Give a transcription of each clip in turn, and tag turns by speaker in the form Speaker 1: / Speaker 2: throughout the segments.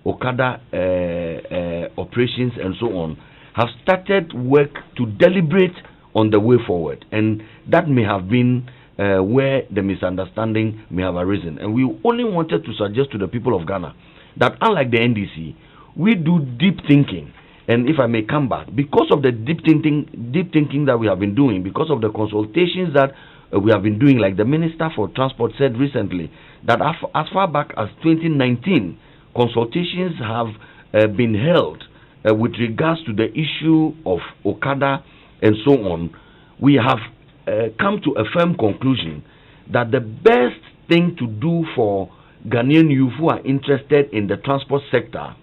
Speaker 1: Okada operations and so on, have started work to deliberate on the way forward, and that may have been where the misunderstanding may have arisen. And we only wanted to suggest to the people of Ghana that unlike the NDC, we do deep thinking. And if I may come back, because of the deep thinking that we have been doing, because of the consultations that we have been doing, like the Minister for Transport said recently, that as far back as 2019, consultations have been held with regards to the issue of Okada and so on. We have come to a firm conclusion that the best thing to do for Ghanaian youth who are interested in the transport sector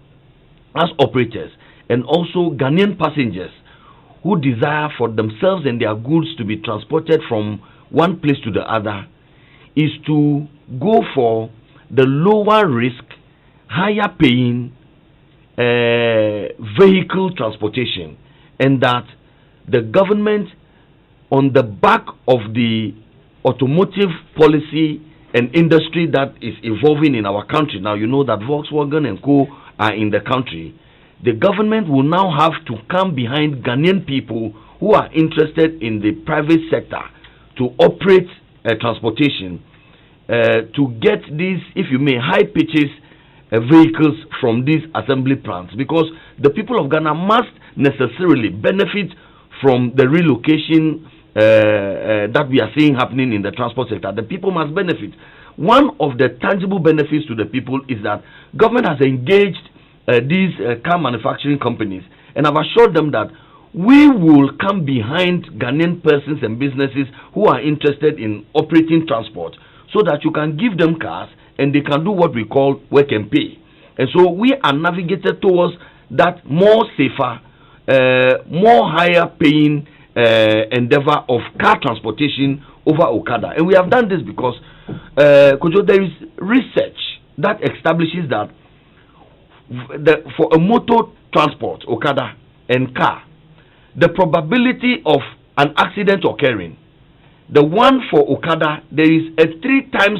Speaker 1: as operators, and also Ghanaian passengers who desire for themselves and their goods to be transported from one place to the other, is to go for the lower risk, higher paying vehicle transportation, and that the government, on the back of the automotive policy and industry that is evolving in our country. Now, you know that Volkswagen and Co. are in the country. The government will now have to come behind Ghanaian people who are interested in the private sector to operate transportation, to get these, if you may, high pitches vehicles from these assembly plants, because the people of Ghana must necessarily benefit from the relocation that we are seeing happening in the transport sector. The people must benefit. One of the tangible benefits to the people is that government has engaged these car manufacturing companies, and I've assured them that we will come behind Ghanaian persons and businesses who are interested in operating transport, so that you can give them cars and they can do what we call work and pay. And so we are navigated towards that more safer, more higher paying endeavor of car transportation over Okada. And we have done this because Kojo, there is research that establishes that for a motor transport, Okada and car, the probability of an accident occurring, the one for Okada, there is a 3 times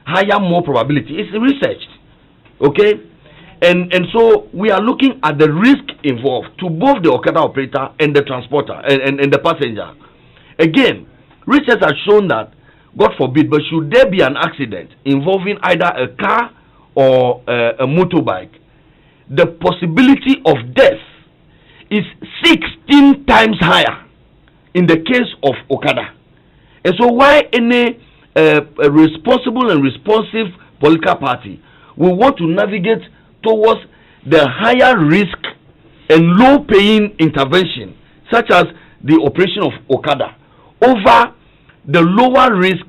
Speaker 1: higher more probability. It's researched, okay? And so we are looking at the risk involved to both the Okada operator and the transporter and the passenger. Again, research has shown that, God forbid, but should there be an accident involving either a car or a motorbike, the possibility of death is 16 times higher in the case of Okada. And so why any a responsible and responsive political party will want to navigate towards the higher risk and low paying intervention, such as the operation of Okada, over the lower risk,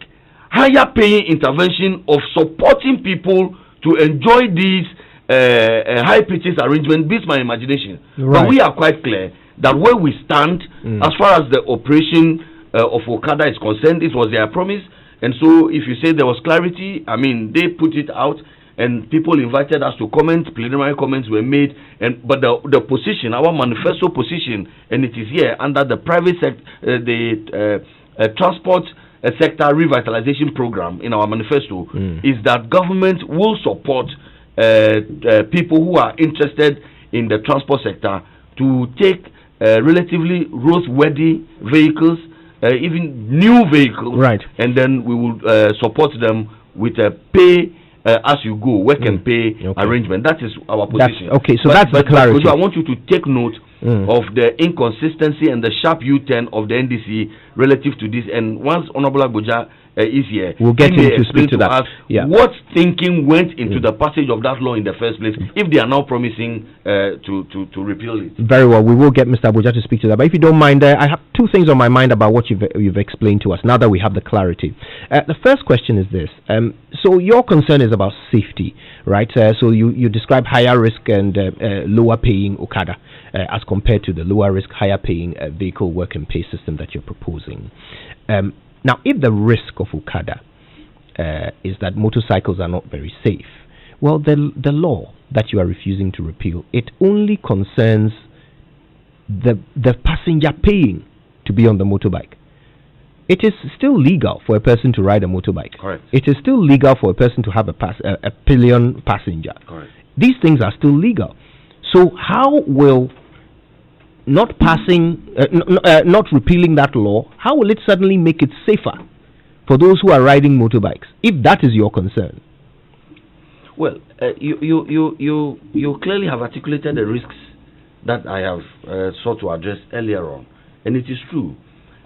Speaker 1: higher paying intervention of supporting people to enjoy these high pitches arrangements? Beats my imagination. Right. But we are quite clear that where we stand as far as the operation of Okada is concerned, it was their promise. And so if you say there was clarity, I mean, they put it out and people invited us to comment, preliminary comments were made, but the position, our manifesto position, and it is here under the private sector, the transport sector revitalization program in our manifesto, is that government will support people who are interested in the transport sector to take relatively roadworthy vehicles, even new vehicles, right? And then we will support them with a pay as you go, work and pay arrangement. That is our position.
Speaker 2: So that's the clarity.
Speaker 1: But I want you to take note of the inconsistency and the sharp U-turn of the NDC relative to this. And once Honorable Agboja is here,
Speaker 2: we'll get him to speak to that.
Speaker 1: What thinking went into the passage of that law in the first place, if they are now promising to repeal it.
Speaker 2: Very well, we will get Mr. Agboja to speak to that. But if you don't mind, I have 2 things on my mind about what you've explained to us, now that we have the clarity. The first question is this. So your concern is about safety, right? So you describe higher risk and lower paying Okada as compared to the lower risk, higher paying vehicle work and pay system that you're proposing. Now, if the risk of Okada is that motorcycles are not very safe, well, the law that you are refusing to repeal, it only concerns the passenger paying to be on the motorbike. It is still legal for a person to ride a motorbike.
Speaker 1: Correct.
Speaker 2: It is still legal for a person to have a pillion passenger.
Speaker 1: Correct.
Speaker 2: these things are still legal. So how will not repealing that law, how will it suddenly make it safer for those who are riding motorbikes, if that is your concern?
Speaker 1: Well, you clearly have articulated the risks that I have sought to address earlier on, and it is true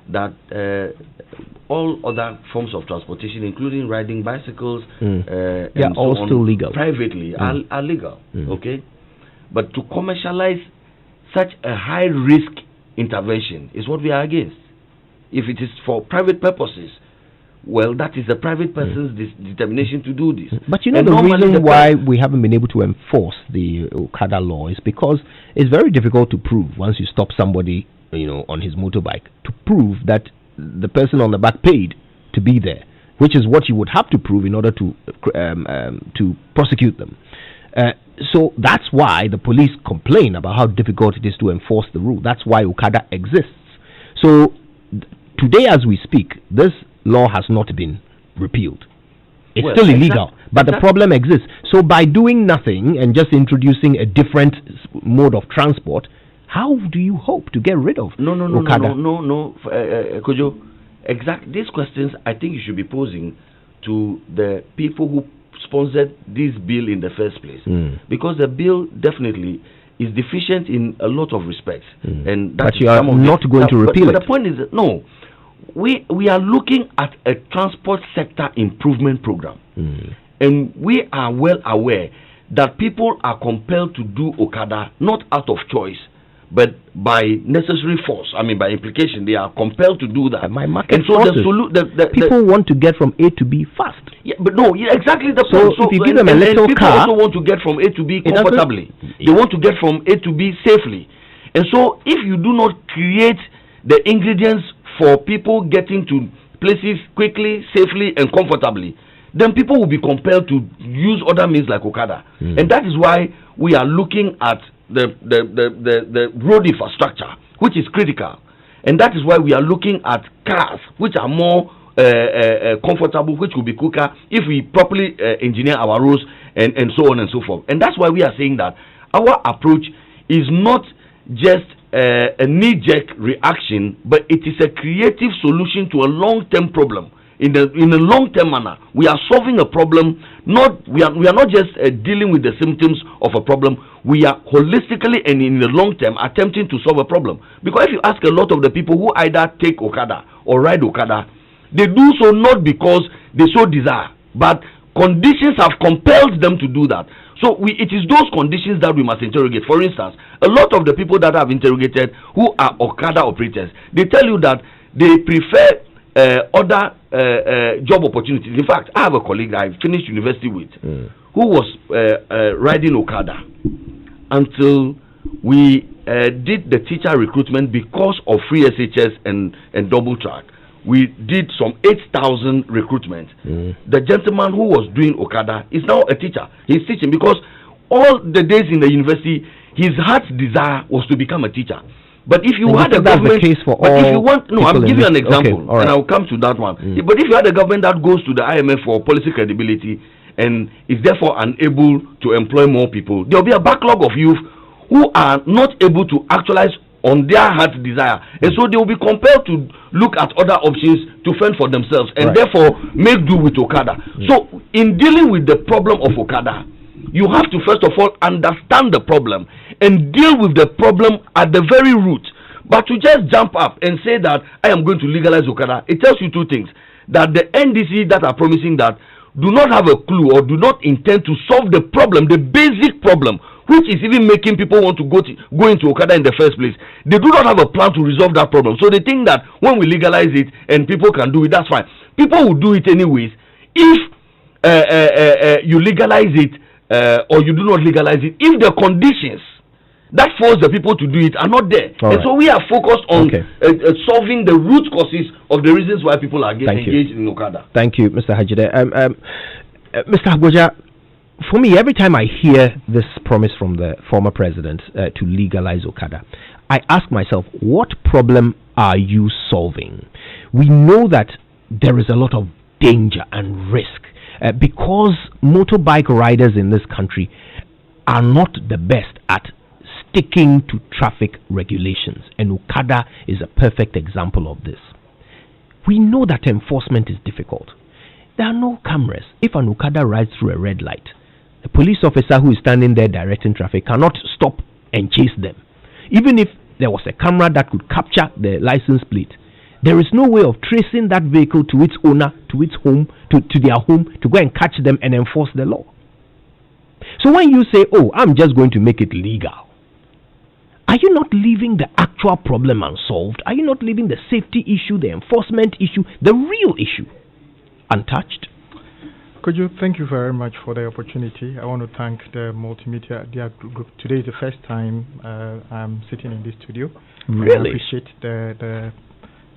Speaker 1: that all other forms of transportation, including riding bicycles, and
Speaker 2: all
Speaker 1: so on,
Speaker 2: still legal
Speaker 1: privately, are legal. Okay, but to commercialize such a high risk intervention is what we are against. If it is for private purposes, well, that is the private person's determination to do this.
Speaker 2: But you know, the reason why we haven't been able to enforce the Okada law is because it's very difficult to prove once you stop somebody, on his motorbike, to prove that the person on the back paid to be there, which is what you would have to prove in order to prosecute them. So that's why the police complain about how difficult it is to enforce the rule. That's why Okada exists. So today, as we speak, this law has not been repealed. It's still illegal, but the problem exists. So by doing nothing and just introducing a different mode of transport, how do you hope to get rid of Okada?
Speaker 1: No, Kojo. Exactly. These questions I think you should be posing to the people who sponsored this bill in the first place, because the bill definitely is deficient in a lot of respects. And
Speaker 2: but you are not going to repeal it.
Speaker 1: But the point is that, no. We are looking at a transport sector improvement program, and we are well aware that people are compelled to do Okada not out of choice, but by necessary force. I mean, by implication, they are compelled to do that.
Speaker 2: My market and so people want to get from A to B fast.
Speaker 1: Yeah, but no, exactly the
Speaker 2: point. So if you give them a little
Speaker 1: people
Speaker 2: car,
Speaker 1: also want to get from A to B comfortably. They want to get from A to B safely, and so if you do not create the ingredients for people getting to places quickly, safely, and comfortably, then people will be compelled to use other means like Okada. And that is why we are looking at the road infrastructure, which is critical. And that is why we are looking at cars, which are more comfortable, which will be quicker if we properly engineer our roads and so on and so forth. And that's why we are saying that our approach is not just a knee-jerk reaction, but it is a creative solution to a long-term problem. In a long-term manner, we are solving a problem. We are not just dealing with the symptoms of a problem. We are holistically and in the long term attempting to solve a problem. Because if you ask a lot of the people who either take Okada or ride Okada, they do so not because they so desire, but conditions have compelled them to do that. So it is those conditions that we must interrogate. For instance, a lot of the people that I've interrogated who are Okada operators, they tell you that they prefer other job opportunities. In fact, I have a colleague I finished university with who was riding Okada until we did the teacher recruitment because of free SHS and double track. We did some 8,000 recruitment. The gentleman who was doing Okada is now a teacher. He's teaching because all the days in the university, his heart's desire was to become a teacher. But if you had a government,
Speaker 2: the case for all
Speaker 1: if you want, no, I'm giving you an example,
Speaker 2: okay, right.
Speaker 1: and I'll come to that one. But if you had a government that goes to the IMF for policy credibility and is therefore unable to employ more people, there will be a backlog of youth who are not able to actualize on their heart's desire, and so they will be compelled to look at other options to fend for themselves, and therefore make do with Okada. So in dealing with the problem of Okada, you have to first of all understand the problem and deal with the problem at the very root. But to just jump up and say that I am going to legalize Okada, it tells you two things: that the NDC that are promising that do not have a clue or do not intend to solve the problem, the basic problem, which is even making people want to go into Okada in the first place. They do not have a plan to resolve that problem. So they think that when we legalize it and people can do it, that's fine. People will do it anyways. If you legalize it or you do not legalize it, if the conditions that force the people to do it are not there. And so we are focused on solving the root causes of the reasons why people are engaged in Okada.
Speaker 2: Thank you, Mr. Hajide. Mr. Agboja, for me, every time I hear this promise from the former president to legalize Okada, I ask myself, what problem are you solving? We know that there is a lot of danger and risk because motorbike riders in this country are not the best at sticking to traffic regulations, and Okada is a perfect example of this. We know that enforcement is difficult. There are no cameras. If an Okada rides through a red light, the police officer who is standing there directing traffic cannot stop and chase them. Even if there was a camera that could capture the license plate, there is no way of tracing that vehicle to its owner, to its home, to their home, to go and catch them and enforce the law. So when you say, oh, I'm just going to make it legal, are you not leaving the actual problem unsolved? Are you not leaving the safety issue, the enforcement issue, the real issue, untouched?
Speaker 3: Thank you very much for the opportunity. I want to thank the Multimedia Group. Today is the first time I'm sitting in this studio.
Speaker 2: Really?
Speaker 3: I appreciate the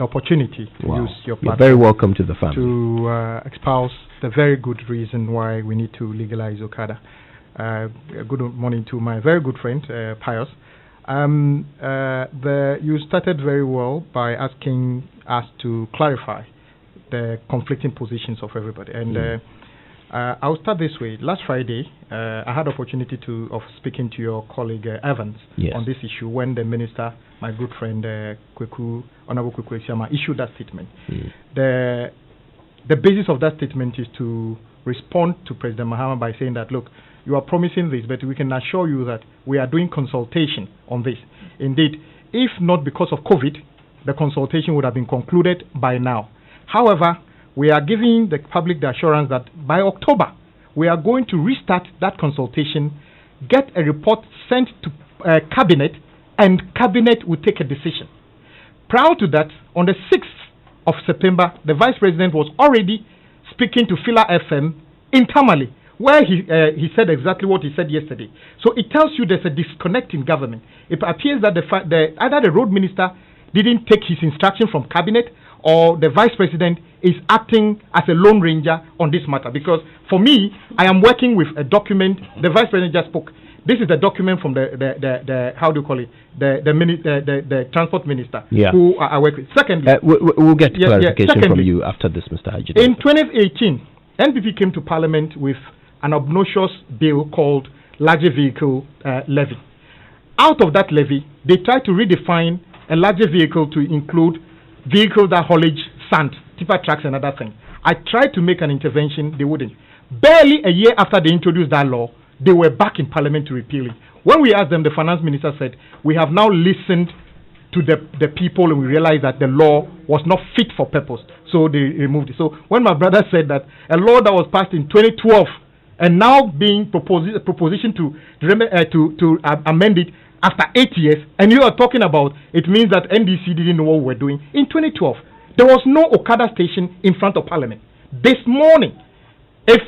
Speaker 3: opportunity to use your platform.
Speaker 2: You're very welcome to the family.
Speaker 3: To espouse the very good reason why we need to legalize Okada. Good morning to my very good friend, Pius. You started very well by asking us to clarify the conflicting positions of everybody. And I'll start this way. Last Friday, I had the opportunity of speaking to your colleague Evans on this issue when the minister, my good friend Honorable Kweku Esiama, issued that statement. The basis of that statement is to respond to President Mahama by saying that, look, you are promising this, but we can assure you that we are doing consultation on this. Indeed, if not because of COVID, the consultation would have been concluded by now. However, we are giving the public the assurance that by October, we are going to restart that consultation, get a report sent to Cabinet, and Cabinet will take a decision. Prior to that, on the 6th of September, the Vice President was already speaking to Fila FM in Tamale, where he said exactly what he said yesterday. So it tells you there's a disconnect in government. It appears that either the road minister didn't take his instruction from Cabinet, or the Vice President is acting as a lone ranger on this matter. Because for me, I am working with a document. The Vice President just spoke. This is the document from the how do you call it, the Transport Minister, who I work with. Secondly,
Speaker 2: we'll get clarification from you after this, Mr. Haji.
Speaker 3: In 2018, NPP came to Parliament with an obnoxious bill called Larger Vehicle Levy. Out of that levy, they tried to redefine a larger vehicle to include vehicles that haulage sand, tipper trucks and other things. I tried to make an intervention, they wouldn't. Barely a year after they introduced that law, they were back in Parliament to repeal it. When we asked them, the Finance Minister said, we have now listened to the people and we realized that the law was not fit for purpose. So they removed it. So when my brother said that a law that was passed in 2012 and now being proposition to amend it after 8 years, and you are talking about, it means that NDC didn't know what we were doing. In 2012, there was no Okada station in front of Parliament. This morning, if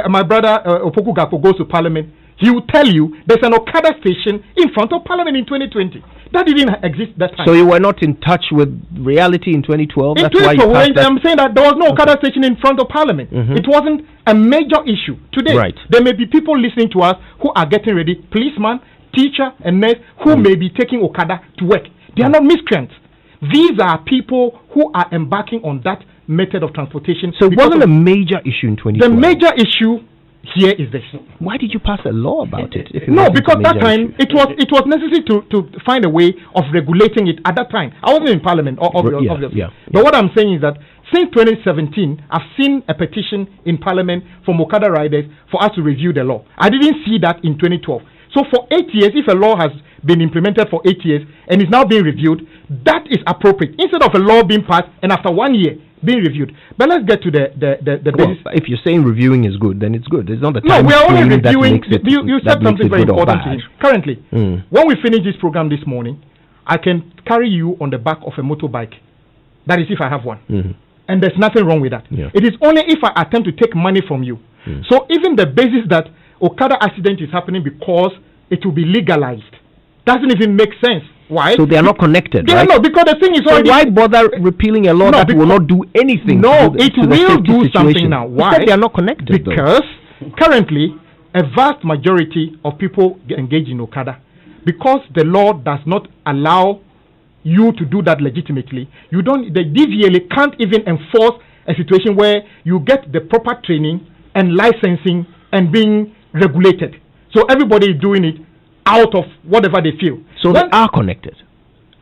Speaker 3: my brother Opoku Gapo goes to Parliament, he will tell you there's an Okada station in front of Parliament in 2020. That didn't exist that time.
Speaker 2: So you were not in touch with reality in 2012?
Speaker 3: That's why I'm saying that there was no Okada station in front of Parliament. It wasn't a major issue. Today, there may be people listening to us who are getting ready, policeman, teacher and nurse who may be taking Okada to work. They are not miscreants. These are people who are embarking on that method of transportation.
Speaker 2: So it wasn't a major issue in 2012?
Speaker 3: The major issue here is this.
Speaker 2: Why did you pass a law about it?
Speaker 3: No, because that time it was necessary to find a way of regulating it at that time. I wasn't in Parliament, obviously. But what I'm saying is that since 2017, I've seen a petition in Parliament from Okada riders for us to review the law. I didn't see that in 2012. So for 8 years, if a law has been implemented for 8 years and is now being reviewed, that is appropriate. Instead of a law being passed and after 1 year being reviewed. But let's get to the basis.
Speaker 2: If you're saying reviewing is good, then it's good. It's not the time.
Speaker 3: No, we are only reviewing. You said something very important to me. Currently, when we finish this program this morning, I can carry you on the back of a motorbike. That is if I have one. And there's nothing wrong with that. It is only if I attempt to take money from you. So even the basis that Okada accident is happening because it will be legalized doesn't even make sense. Why?
Speaker 2: So they are not connected,
Speaker 3: right? They are not, because the thing is already...
Speaker 2: So why bother repealing a law that will not do anything?
Speaker 3: No, it will do something now. Why?
Speaker 2: They are not connected.
Speaker 3: Because currently, a vast majority of people engage in Okada. Because the law does not allow you to do that legitimately, the DVLA can't even enforce a situation where you get the proper training and licensing and being regulated. So everybody is doing it out of whatever they feel.
Speaker 2: So they are connected.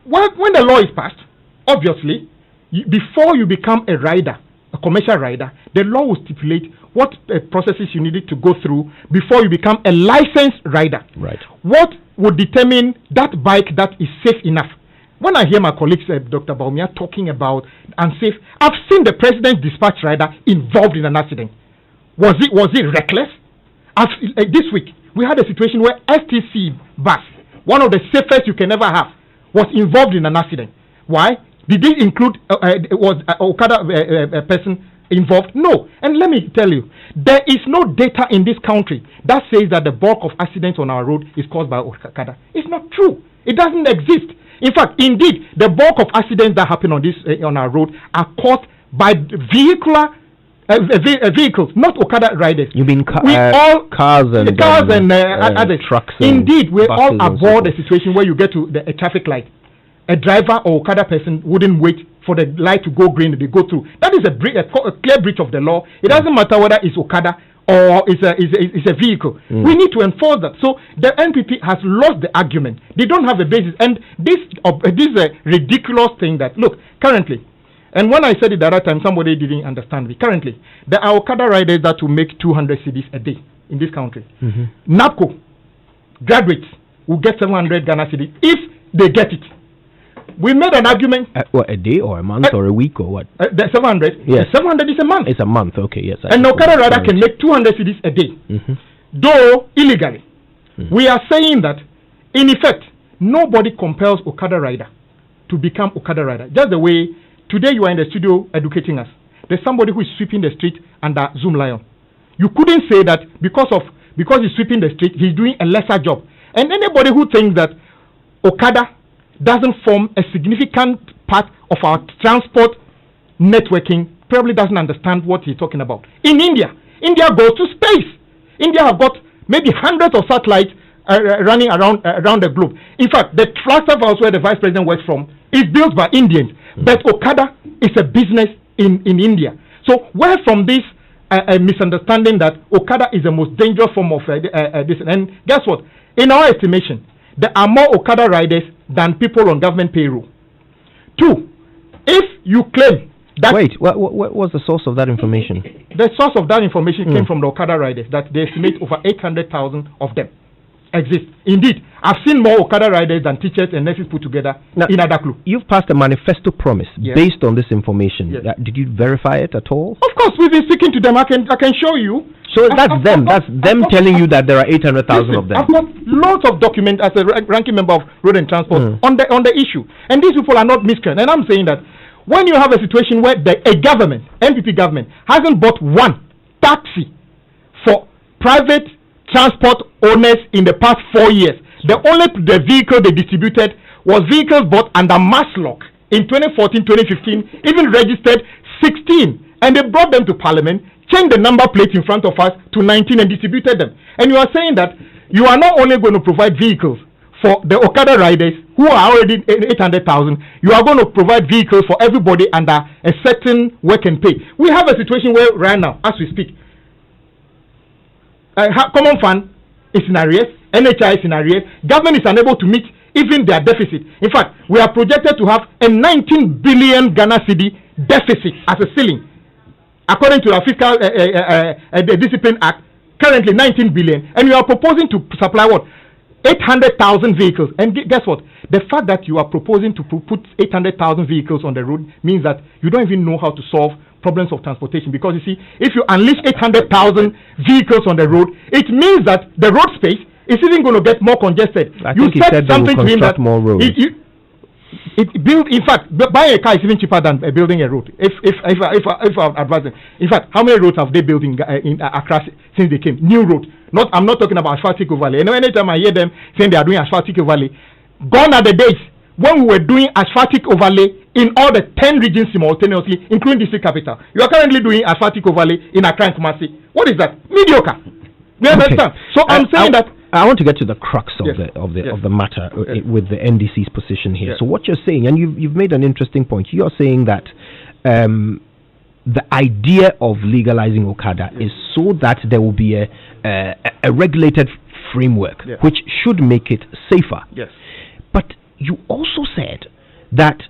Speaker 3: When the law is passed, obviously, before you become a rider, a commercial rider, the law will stipulate what processes you needed to go through before you become a licensed rider.
Speaker 2: Right.
Speaker 3: What would determine that bike that is safe enough? When I hear my colleagues, Dr. Bawumia, talking about unsafe, I've seen the president's dispatch rider involved in an accident. Was it reckless? This week, we had a situation where STC bus, one of the safest you can ever have, was involved in an accident. Why? Did it include, was Okada person involved? No. And let me tell you, there is no data in this country that says that the bulk of accidents on our road is caused by Okada. It's not true. It doesn't exist. In fact, indeed, the bulk of accidents that happen on this on our road are caused by vehicles, not Okada riders.
Speaker 2: You mean cars and
Speaker 3: others.
Speaker 2: Trucks?
Speaker 3: Indeed, we all aboard a situation where you get to a traffic light. A driver or Okada person wouldn't wait for the light to go green, they go through. That is a clear breach of the law. It doesn't matter whether it's Okada or it's a vehicle. We need to enforce that. So the NPP has lost the argument. They don't have a basis. And this is a ridiculous thing that, look, currently, and when I said it the other time, somebody didn't understand me. Currently, there are Okada riders that will make 200 cedis a day in this country. NAPCO graduates will get 700 Ghana cedis if they get it. We made an argument.
Speaker 2: What, a day or a month or a week or what?
Speaker 3: The 700.
Speaker 2: Yes.
Speaker 3: 700 is a month.
Speaker 2: It's a month, okay, yes.
Speaker 3: And Okada rider can make 200 cedis a day. Though illegally. We are saying that, in effect, nobody compels Okada rider to become Okada rider. Just the way, today you are in the studio educating us. There's somebody who is sweeping the street under Zoom Lion. You couldn't say that because he's sweeping the street, he's doing a lesser job. And anybody who thinks that Okada doesn't form a significant part of our transport networking probably doesn't understand what he's talking about. In India goes to space. India have got maybe hundreds of satellites running around the globe. In fact, the Flagstaff House where the vice president works from is built by Indians. But Okada is a business in India. So where from this misunderstanding that Okada is the most dangerous form of this? And guess what? In our estimation, there are more Okada riders than people on government payroll. 2, if you claim that...
Speaker 2: Wait, what was the source of that information?
Speaker 3: The source of that information came from the Okada riders, that they estimate over 800,000 of them exist. Indeed, I've seen more Okada riders than teachers and nurses put together in Adaklu.
Speaker 2: You've passed a manifesto promise based on this information. Did you verify it at all?
Speaker 3: Of course, we've been speaking to them. I can show you.
Speaker 2: So that's them telling you that there are 800,000 of them.
Speaker 3: I've got lots of documents as a ranking member of Road and Transport on the issue. And these people are not miscreants. And I'm saying that when you have a situation where a government, NPP government, hasn't bought one taxi for private transport owners in the past 4 years, the vehicle they distributed was vehicles bought under Maslock in 2014, 2015, even registered 16. And they brought them to Parliament, changed the number plate in front of us to 19 and distributed them. And you are saying that you are not only going to provide vehicles for the Okada riders who are already 800,000, you are going to provide vehicles for everybody under a certain work and pay. We have a situation where right now, as we speak, Common Fund is in arrears, NHI is in arrears, government is unable to meet even their deficit. In fact, we are projected to have a 19 billion Ghana cedi deficit as a ceiling. According to our Fiscal Discipline Act, currently 19 billion, and you are proposing to supply what? 800,000 vehicles. And guess what? The fact that you are proposing to put 800,000 vehicles on the road means that you don't even know how to solve problems of transportation. Because you see, if you unleash 800,000 vehicles on the road, it means that the road space is even going to get more congested.
Speaker 2: You said something to him that more roads.
Speaker 3: In fact, buying a car is even cheaper than building a road. If I advise them. In fact, how many roads have they built in Accra since they came? New road. I'm not talking about asphaltic overlay. You know, anytime I hear them saying they are doing asphaltic overlay, gone are the days when we were doing asphaltic overlay in all the 10 regions simultaneously, including district capital. You are currently doing asphaltic overlay in Accra and Kumasi. What is that? Mediocre. You understand? So I'm saying that.
Speaker 2: I want to get to the crux of the matter with the NDC's position here. So what you're saying, and you've made an interesting point. You're saying that the idea of legalizing Okada is so that there will be a regulated framework,
Speaker 3: Yeah.
Speaker 2: which should make it safer.
Speaker 3: Yes.
Speaker 2: But you also said that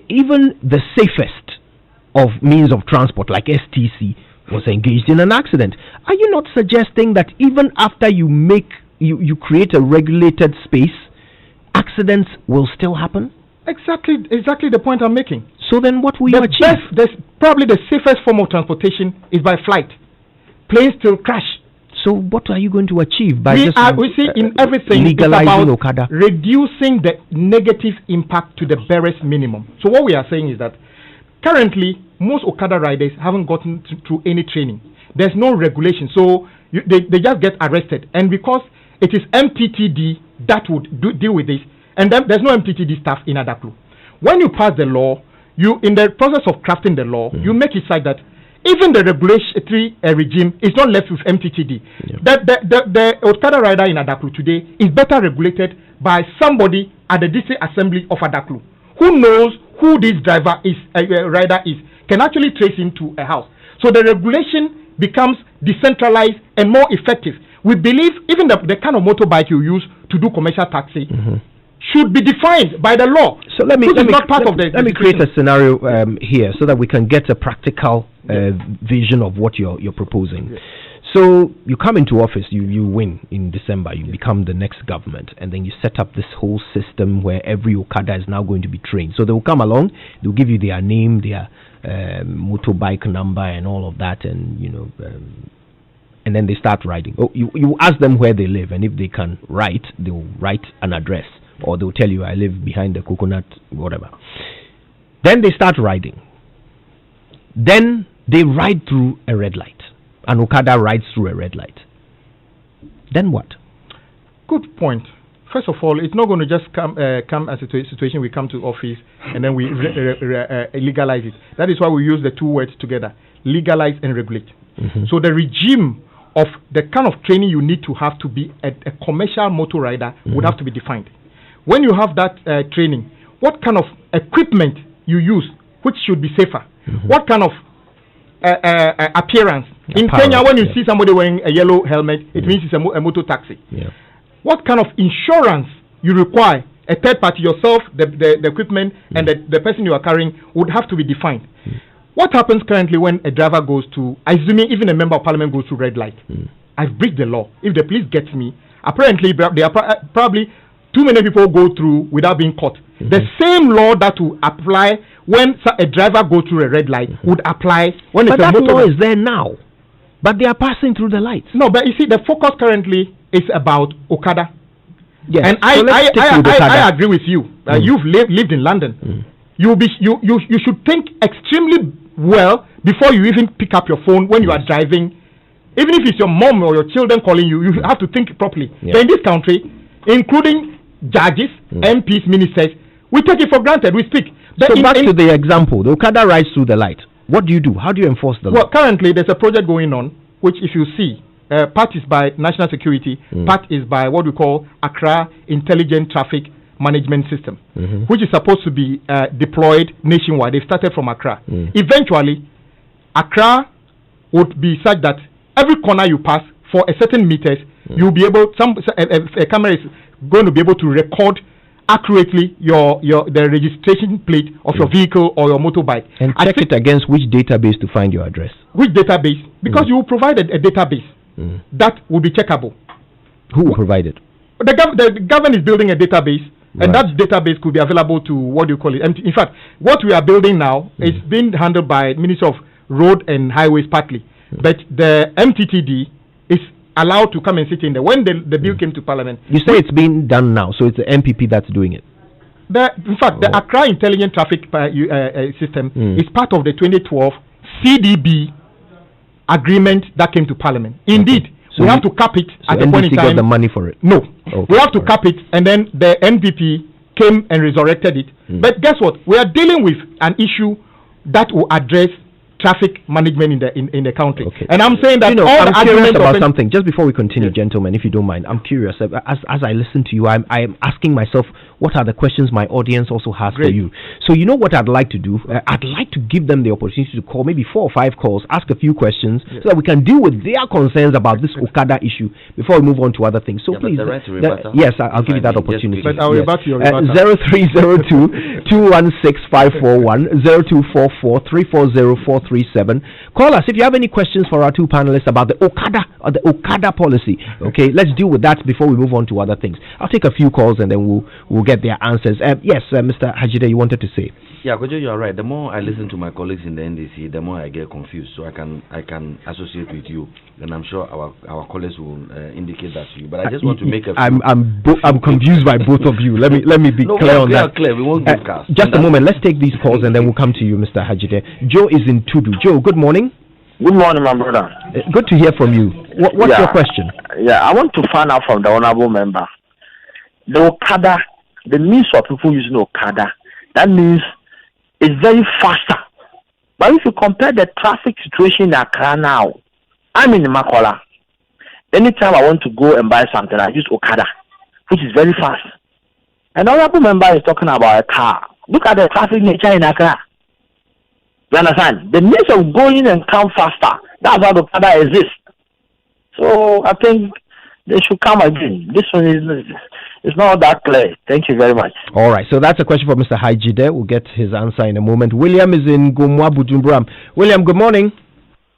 Speaker 2: even the safest of means of transport, like STC, was engaged in an accident. Are you not suggesting that even after you create a regulated space, accidents will still happen?
Speaker 3: Exactly the point I'm making.
Speaker 2: So then what will you achieve?
Speaker 3: Probably the safest form of transportation is by flight. Planes still crash.
Speaker 2: So what are you going to achieve by
Speaker 3: we see in everything
Speaker 2: legalizing
Speaker 3: it's about
Speaker 2: Okada?
Speaker 3: Reducing the negative impact to the barest minimum. So what we are saying is that currently most Okada riders haven't gotten through any training. There's no regulation, so they just get arrested. And because it is MTTD that would deal with this, and then there's no MTTD staff in Adaklu. When you pass the law, you in the process of crafting the law, you make it such that even the regulatory regime is not left with MTTD. Yeah. The Okada rider in Adaklu today is better regulated by somebody at the district assembly of Adaklu who knows who this driver is, rider is, can actually trace him to a house. So the regulation becomes decentralized and more effective. We believe even the kind of motorbike you use to do commercial taxi should be defined by the law.
Speaker 2: So let me create a scenario here so that we can get a practical vision of what you're proposing. Yeah. So you come into office, you win in December, you become the next government, and then you set up this whole system where every Okada is now going to be trained. So they will come along, they'll give you their name, their motorbike number, and all of that, and and then they start riding. Oh, you ask them where they live, and if they can write, they'll write an address, or they'll tell you, I live behind the coconut, whatever. Then they start riding. Then they ride through a red light. An Okada rides through a red light. Then what? Good
Speaker 3: point. First of all, it's not going to just come as a situation we come to office and then we legalize it. That is why we use the two words together, legalize and regulate. So the regime of the kind of training you need to have to be a commercial motor rider would have to be defined. When you have that training, what kind of equipment you use, which should be safer? What kind of appearance? In Kenya, when you see somebody wearing a yellow helmet, it means it's a motor taxi. What kind of insurance you require? A third party, yourself, the equipment, and the person you are carrying would have to be defined. What happens currently when a driver goes to, assuming even a member of parliament goes to red light? I've breached the law. If the police gets me, apparently there are probably too many people go through without being caught. The same law that will apply when a driver goes through a red light would apply when it's a motor. But that law
Speaker 2: is there now. But they are passing through the lights.
Speaker 3: No, but you see, the focus currently is about Okada.
Speaker 2: Yes.
Speaker 3: And I agree with you. You've lived in London. You should think extremely well before you even pick up your phone when you are driving. Even if it's your mom or your children calling you, you have to think properly. But in this country, including judges, MPs, ministers, we take it for granted. We speak.
Speaker 2: So back to the example, the Okada rides through the light. What do you do? How do you enforce the law?
Speaker 3: Well, currently there's a project going on, which if you see, part is by National Security, part is by what we call Accra Intelligent Traffic Management System, which is supposed to be deployed nationwide. They started from Accra. Eventually, Accra would be such that every corner you pass for a certain meters, you'll be able, a camera is going to be able to record accurately the registration plate of your vehicle or your motorbike.
Speaker 2: And check it against which database to find your address.
Speaker 3: Which database? Because you will provide a database that will be checkable.
Speaker 2: Who will provide it?
Speaker 3: The government is building a database, and that database could be available to, what do you call it? In fact, what we are building now is being handled by Ministry of Road and Highways partly. But the MTTD is allowed to come and sit in there. When the bill came to Parliament...
Speaker 2: You say it's being done now, so it's the MPP that's doing it.
Speaker 3: In fact, the Accra Intelligent Traffic System is part of the 2012 CDB agreement that came to Parliament. Indeed, we have to cap it at the point in time.
Speaker 2: Got the money for it?
Speaker 3: No. Okay. We have to cap it, and then the NPP came and resurrected it. But guess what? We are dealing with an issue that will address traffic management in the country. Okay. And I'm saying that
Speaker 2: I'm curious about something. Just before we continue, gentlemen, if you don't mind, I'm curious. As I listen to you, I am asking myself, what are the questions my audience also has for
Speaker 3: Great.
Speaker 2: you. So you know what I'd like to do? I'd like to give them the opportunity to call maybe 4 or 5 calls, ask a few questions, so that we can deal with their concerns about this Okada issue before we move on to other things. So please, yes, I'll give you that opportunity.
Speaker 3: But I'll rebut your
Speaker 2: 0302 216 541 0244 340 437. Call us if you have any questions for our 2 panelists about the Okada policy. Okay, let's deal with that before we move on to other things. I'll take a few calls and then we'll get their answers. Yes, Mr. Hajide, you wanted to say?
Speaker 1: Yeah, Kojo, you are right. The more I listen to my colleagues in the NDC, the more I get confused. So I can associate with you, and I'm sure our colleagues will indicate that to you. But I just want to make a.
Speaker 2: I'm confused by both of you. Let me be clear on that.
Speaker 1: Clear. We won't give cast.
Speaker 2: Just a moment. Let's take these calls and then we'll come to you, Mr. Hajide. Joe is in Tudu. Joe, good morning.
Speaker 4: Good morning, my brother.
Speaker 2: Good to hear from you. What's your question?
Speaker 4: Yeah, I want to find out from the honorable member. The Okada, the means of people using Okada, that means it's very faster. But if you compare the traffic situation in Accra now, I'm in Makola. Anytime I want to go and buy something, I use Okada, which is very fast. And the honorable member is talking about a car. Look at the traffic nature in Accra. You understand? The means of going and come faster. That's why the Okada exists. So I think they should come again. This one is not that clear. Thank you very much.
Speaker 2: All right. So that's a question for Mr. Hajide. We'll get his answer in a moment. William is in Gomwa Bujumbura. William, good morning.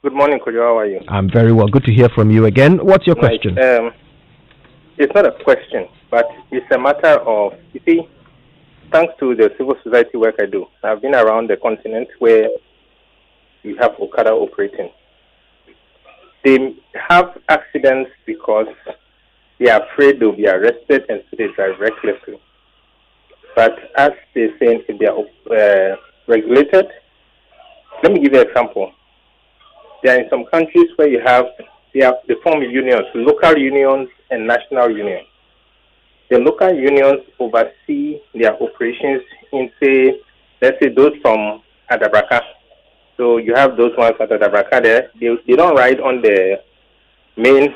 Speaker 5: Good morning, Kojo. How are you?
Speaker 2: I'm very well. Good to hear from you again. What's your question?
Speaker 5: It's not a question, but it's a matter of, you see, thanks to the civil society work I do, I've been around the continent where you have Okada operating. They have accidents because they are afraid they'll be arrested and so they drive recklessly. But as they're saying, if they are regulated, let me give you an example. There are in some countries where they form unions, local unions and national unions. The local unions oversee their operations in, let's say those from Adabraka. So you have those ones at Adabraka there. They don't ride on the main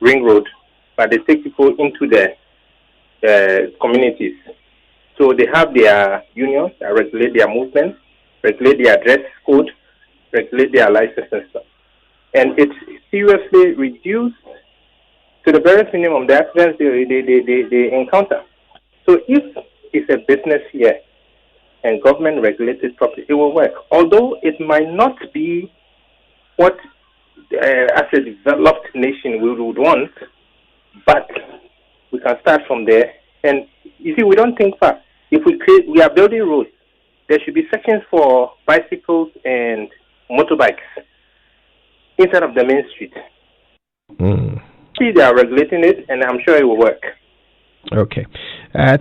Speaker 5: ring road, but they take people into the communities. So they have their unions that regulate their movement, regulate their dress code, regulate their license and stuff. And it's seriously reduced to the very minimum the accidents they encounter. So if it's a business here and government regulates it properly, it will work. Although it might not be what, as a developed nation, we would want, but we can start from there. And you see, we don't think fast. If we are building roads, there should be sections for bicycles and motorbikes instead of the main street. See, they are regulating it, and I'm sure it will work.
Speaker 2: Okay.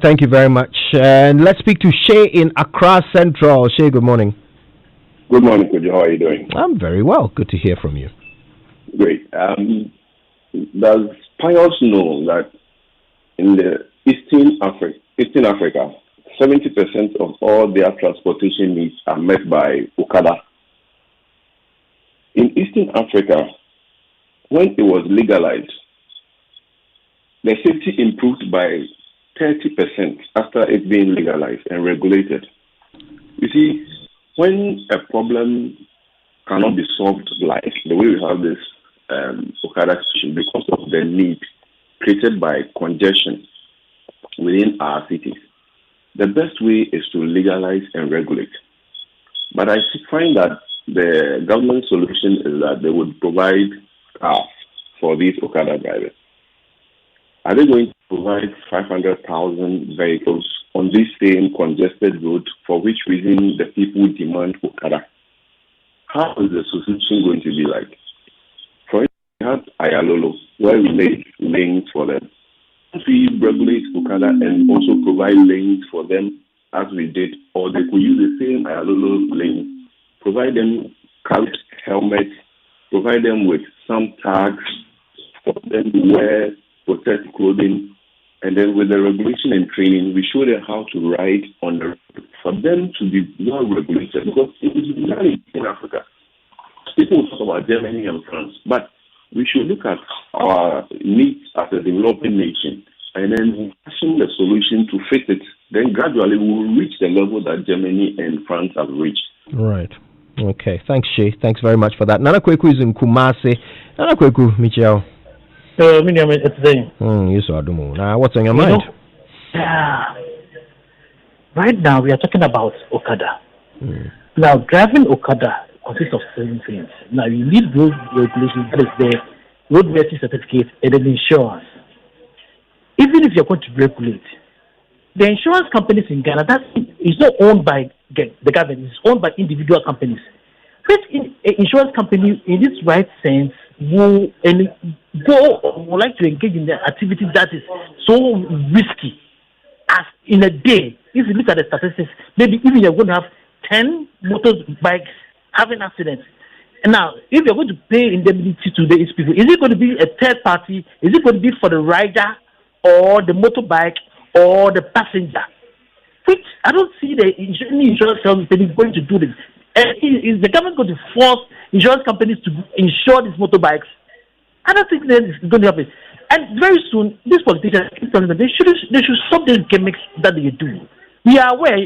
Speaker 2: Thank you very much. And let's speak to Shay in Accra Central. Shay, good morning.
Speaker 6: Good morning, Kojo. How are you doing?
Speaker 2: I'm very well. Good to hear from you.
Speaker 6: Great. Does Pius know that in the Eastern Africa, 70% of all their transportation needs are met by Okada? In Eastern Africa, when it was legalized, the safety improved by 30% after it being legalized and regulated. You see, when a problem cannot be solved like the way we have this Okada situation because of the need created by congestion within our cities, the best way is to legalize and regulate. But I find that the government solution is that they would provide cars for these Okada drivers. Are they going to provide 500,000 vehicles on this same congested road, for which reason the people demand Okada? How is the solution going to be like? For instance, we have Ayalolo, where we make lanes for them. If we regulate Okada and also provide lanes for them as we did, or they could use the same Ayalolo lanes, provide them caps, helmets, provide them with some tags for them to wear, protect clothing, and then with the regulation and training, we show them how to ride on the road for them to be more regulated. Because it is really in Africa. People talk about Germany and France, but we should look at our needs as a developing nation and then fashion the solution to fit it. Then gradually we will reach the level that Germany and France have reached.
Speaker 2: Right. Okay. Thanks, Shay. Thanks very much for that. Nana Kweku is in Kumasi. Nana Kweku, Michelle. You saw Adumo. Now, what's on your mind?
Speaker 7: Right now, we are talking about Okada. Now, driving Okada consists of 7 things. Now, you need road regulations, that is the road safety certificate, and then insurance. Even if you're going to regulate, the insurance companies in Ghana, that is not owned by the government, it's owned by individual companies. Which insurance company, in this right sense, would like to engage in the activity that is so risky as in a day? If you look at the statistics, maybe even you're going to have 10 motorbikes having accidents. And now, if you're going to pay indemnity to these people, is it going to be a third party? Is it going to be for the rider or the motorbike or the passenger? Which I don't see any insurance company going to do this. Is the government going to force insurance companies to insure these motorbikes? I don't think that is going to happen. And very soon, these politicians keep telling them they should stop these gimmicks that they do. We are aware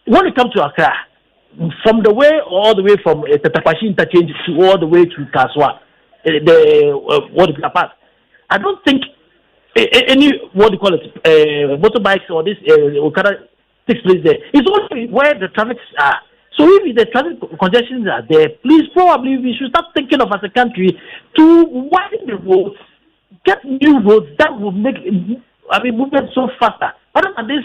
Speaker 7: when it comes to Accra, from the way all the way from Tatapashi interchange to all the way to Kaswa, apart. I don't think any motorbikes or this Okada takes place there. It's only where the traffic are. So if the traffic congestions are there, please probably we should start thinking of as a country to widen the roads, get new roads that will make movement so faster. Other than this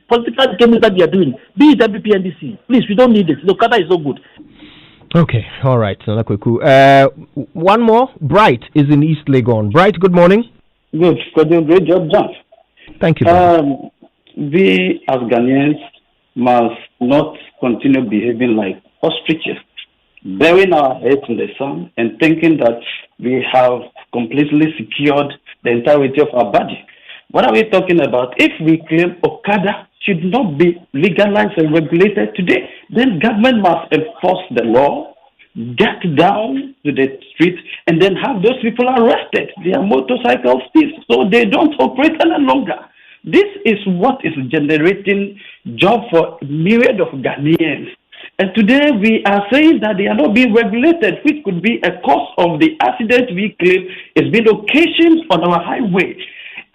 Speaker 7: political games that we are doing, be it WP NDC, please, we don't need it. The Okada is so good.
Speaker 2: Okay, all right. One more. Bright is in East Legon. Bright, good morning.
Speaker 8: Good. Great job, John.
Speaker 2: Thank you.
Speaker 8: We as Ghanaians must not continue behaving like ostriches, burying our heads in the sand and thinking that we have completely secured the entirety of our body. What are we talking about? If we claim Okada should not be legalized and regulated today, then government must enforce the law, get down to the streets, and then have those people arrested. They are motorcycle thieves, so they don't operate any longer. This is what is generating job for a myriad of Ghanaians. And today we are saying that they are not being regulated, which could be a cause of the accident we claim is being occasioned on our highway.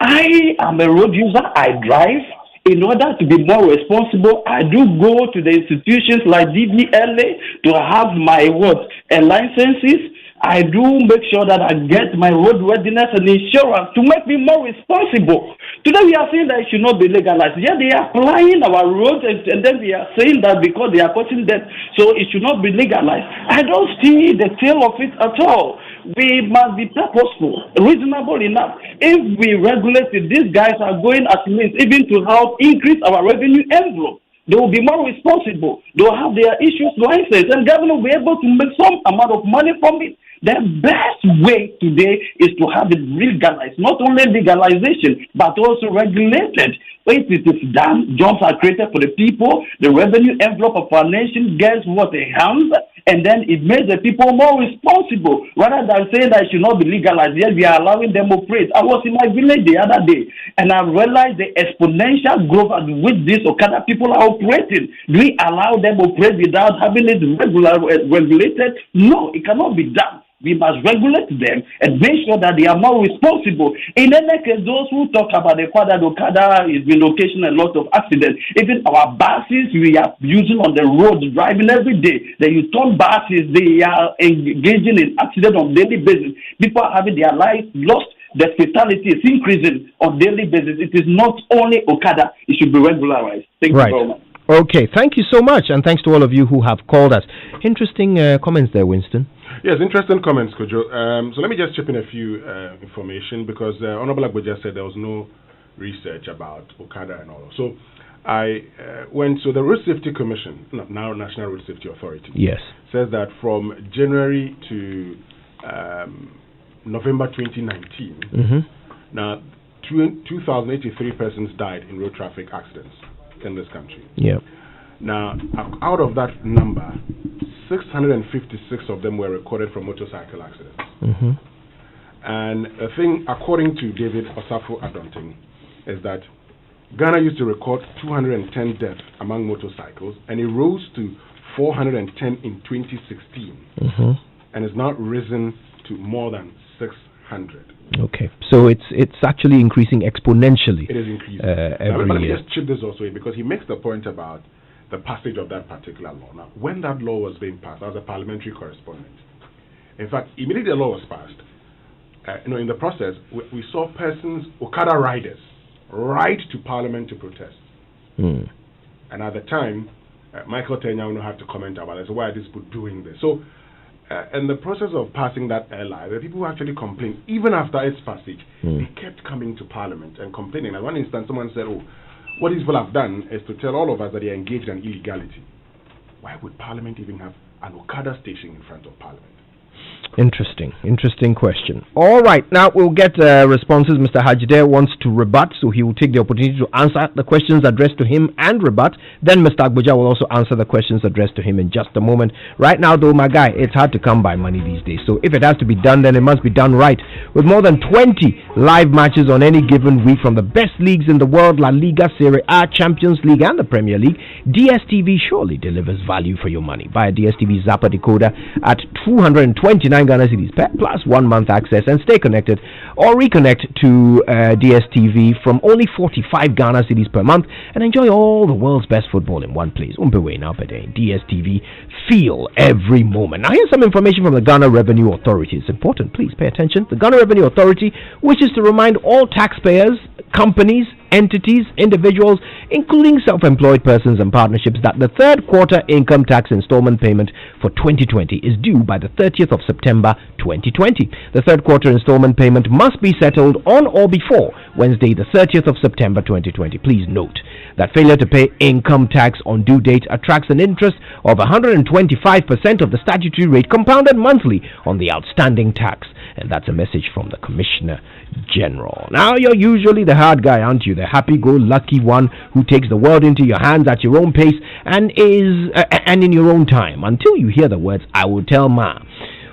Speaker 8: I am a road user. I drive. In order to be more responsible, I do go to the institutions like DVLA to have my licenses. I do make sure that I get my roadworthiness and insurance to make me more responsible. Today we are saying that it should not be legalized. Yeah, they are applying our roads and then we are saying that because they are causing death, so it should not be legalized. I don't see the tail of it at all. We must be purposeful, reasonable enough. If we regulate it, these guys are going at least even to help increase our revenue envelope. They will be more responsible. They will have their issues licensed, and government will be able to make some amount of money from it. The best way today is to have it legalized, not only legalization, but also regulated. If it is done, jobs are created for the people, the revenue envelope of our nation gets what they have, and then it makes the people more responsible, rather than saying that it should not be legalized. Yes, we are allowing them to operate. I was in my village the other day, and I realized the exponential growth at which these Okada people are operating. Do we allow them to operate without having it regulated? No, it cannot be done. We must regulate them and make sure that they are more responsible. In any case, those who talk about the Okada is the location a lot of accidents. Even our buses we are using on the road, driving every day. The U-turn buses, they are engaging in accidents on daily basis. People are having their lives lost. The fatality is increasing on daily basis. It is not only Okada. It should be regularized. Thank you very much.
Speaker 2: Okay, thank you so much, and thanks to all of you who have called us. Interesting comments there, Winston.
Speaker 9: Yes, interesting comments, Kojo. So let me just chip in a few information, because Honorable Agboja said there was no research about Okada and all. So I went to the Road Safety Commission, now National Road Safety Authority.
Speaker 2: Yes.
Speaker 9: Says that from January to November 2019, now 2,083 persons died in road traffic accidents in this country.
Speaker 2: Yeah.
Speaker 9: Now, out of that number, 656 of them were recorded from motorcycle accidents. And the thing, according to David Osafo Adonting, is that Ghana used to record 210 deaths among motorcycles, and it rose to 410 in 2016, and has now risen to more than 600.
Speaker 2: Okay, so it's actually increasing exponentially.
Speaker 9: It is increasing.
Speaker 2: Every
Speaker 9: let me
Speaker 2: year.
Speaker 9: just chip this also in, because he makes the point about the passage of that particular law. Now, when that law was being passed, I was a parliamentary correspondent. In fact, immediately the law was passed, in the process, we saw persons, Okada riders, ride to Parliament to protest. And at the time, Michael Tenyauno had to comment about it. So why are these people doing this? So, in the process of passing that LI, the people who actually complained, even after its passage, they kept coming to Parliament and complaining. At one instance, someone said, "Oh, what these people have done is to tell all of us that they are engaged in illegality. Why would Parliament even have an Okada station in front of Parliament?"
Speaker 2: Interesting question. All right, now we'll get responses. Mr. Hajide wants to rebut, so he will take the opportunity to answer the questions addressed to him and rebut. Then Mr. Agboja will also answer the questions addressed to him in just a moment. Right now, though, my guy, it's hard to come by money these days. So if it has to be done, then it must be done right. With more than 20 live matches on any given week from the best leagues in the world, La Liga, Serie A, Champions League, and the Premier League, DSTV surely delivers value for your money. Buy a DSTV Zappa decoder at 229 Ghana cedis per plus 1 month access and stay connected, or reconnect to DSTV from only 45 Ghana cedis per month and enjoy all the world's best football in one place. DSTV, feel every moment. Now here's some information from the Ghana Revenue Authority. It's important, please pay attention. The Ghana Revenue Authority wishes to remind all taxpayers, companies, entities, individuals, including self-employed persons and partnerships, that the third quarter income tax installment payment for 2020 is due by the 30th of September 2020. The third quarter installment payment must be settled on or before Wednesday, the 30th of September 2020. Please note that failure to pay income tax on due date attracts an interest of 125% of the statutory rate compounded monthly on the outstanding tax. And that's a message from the Commissioner General. Now, you're usually the hard guy, aren't you? The happy-go-lucky one who takes the world into your hands at your own pace and in your own time. Until you hear the words, "I will tell Ma."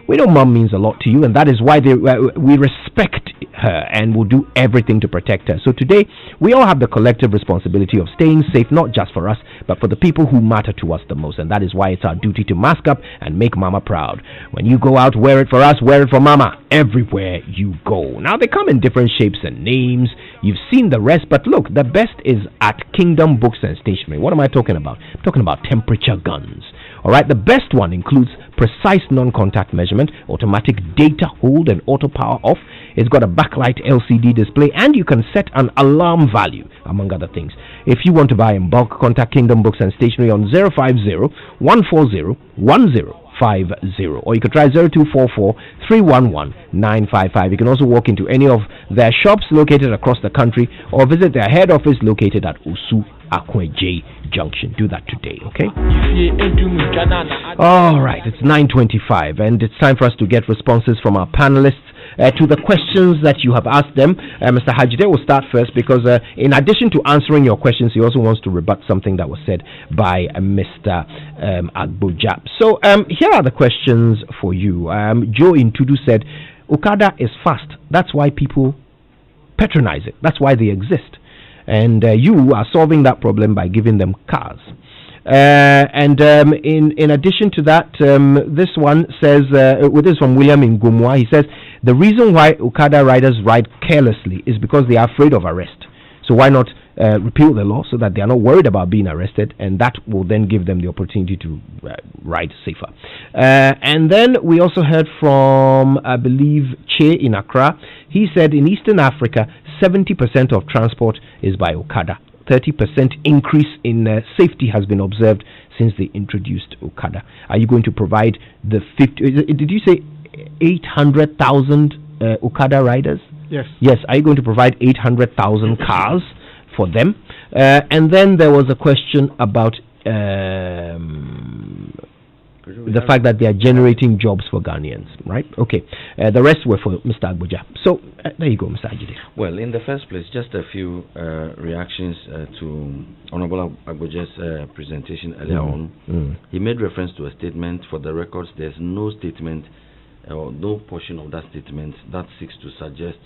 Speaker 2: We know Mom means a lot to you, and that is why we respect her and will do everything to protect her. So today, we all have the collective responsibility of staying safe, not just for us, but for the people who matter to us the most. And that is why it's our duty to mask up and make Mama proud. When you go out, wear it for us, wear it for Mama, everywhere you go. Now, they come in different shapes and names. You've seen the rest, but look, the best is at Kingdom Books and Stationery. What am I talking about? I'm talking about temperature guns. Alright, the best one includes precise non-contact measurement, automatic data hold and auto power off. It's got a backlight LCD display, and you can set an alarm value, among other things. If you want to buy in bulk, contact Kingdom Books and Stationery on 050-140-1050, or you could try 0244-311-955. You can also walk into any of their shops located across the country, or visit their head office located at Osu Akweje Junction. Do that today, okay? All right, it's 9:25, and it's time for us to get responses from our panelists to the questions that you have asked them. Mr. Hajide will start first because in addition to answering your questions, he also wants to rebut something that was said by Mr. Agboja. So here are the questions for you. Joe Intudu said, Okada is fast. That's why people patronize it. That's why they exist. And you are solving that problem by giving them cars. In addition to that, this one says, this is from William in Gumwa. He says, the reason why Okada riders ride carelessly is because they are afraid of arrest. So why not repeal the law so that they are not worried about being arrested, and that will then give them the opportunity to ride safer. And then we also heard from, I believe, Che in Accra. He said in Eastern Africa, 70% of transport is by Okada. 30% increase in safety has been observed since they introduced Okada. Are you going to provide the 50? Did you say 800,000 Okada riders?
Speaker 3: Yes.
Speaker 2: Yes. Are you going to provide 800,000 cars for them? And then there was a question about the fact that they are generating jobs for Ghanaians, right? Okay. The rest were for Mr. Agboja. So there you go, Mr. Ajide.
Speaker 1: Well, in the first place, just a few reactions to Honorable Agboja's presentation earlier on. He made reference to a statement. For the records, there's no statement or no portion of that statement that seeks to suggest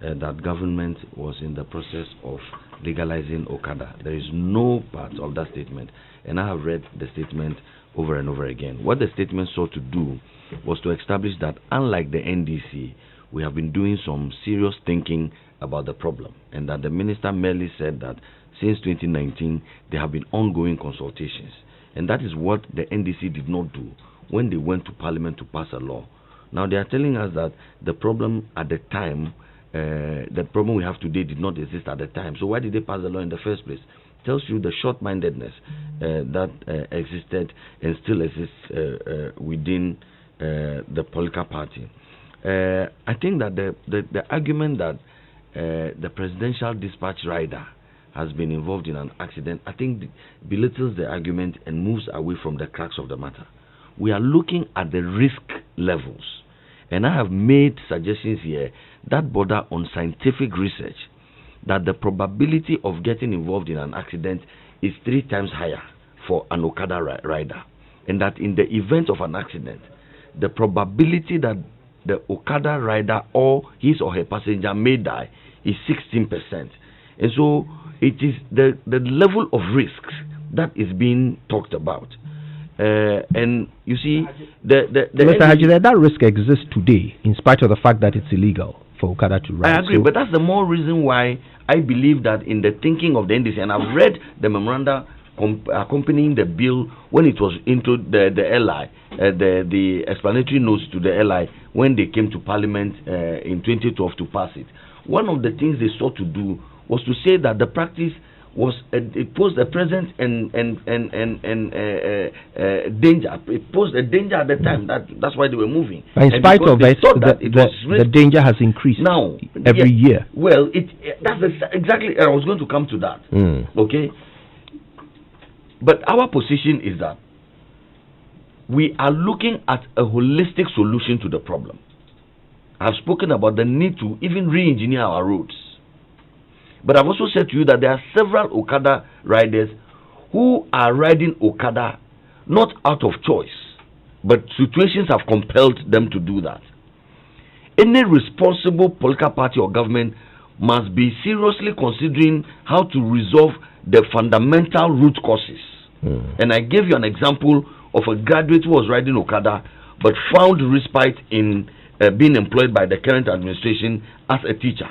Speaker 1: that government was in the process of legalizing Okada. There is no part of that statement, and I have read the statement over and over again. What the statement sought to do was to establish that, unlike the NDC, we have been doing some serious thinking about the problem, and that the minister merely said that since 2019 there have been ongoing consultations, and that is what the NDC did not do when they went to Parliament to pass a law. Now they are telling us that the problem at the time, the problem we have today did not exist at the time. So why did they pass the law in the first place? Tells you the short-mindedness that existed and still exists within the political party. I think that the argument that the presidential dispatch rider has been involved in an accident, I think belittles the argument and moves away from the crux of the matter. We are looking at the risk levels, and I have made suggestions here that border on scientific research, that the probability of getting involved in an accident is 3 times higher for an Okada rider, and that in the event of an accident, the probability that the Okada rider or his or her passenger may die is 16%. And so it is the level of risks that is being talked about. And you see,
Speaker 2: Mr. Hajide, that risk exists today, in spite of the fact that it's illegal for Okada to ride.
Speaker 1: I agree, but that's the more reason why I believe that in the thinking of the NDC, and I've read the memoranda accompanying the bill when it was into the LI, the explanatory notes to the LI when they came to Parliament in 2012 to pass it. One of the things they sought to do was to say that the practice was it posed a present and danger. It posed a danger at the time. That's why they were moving.
Speaker 2: But in spite of it, the danger has increased
Speaker 1: now
Speaker 2: every year.
Speaker 1: Well, that's exactly. I was going to come to that. Okay. But our position is that we are looking at a holistic solution to the problem. I've spoken about the need to even re-engineer our roads. But I've also said to you that there are several Okada riders who are riding Okada not out of choice, but situations have compelled them to do that. Any responsible political party or government must be seriously considering how to resolve the fundamental root causes. And I gave you an example of a graduate who was riding Okada but found respite in being employed by the current administration as a teacher.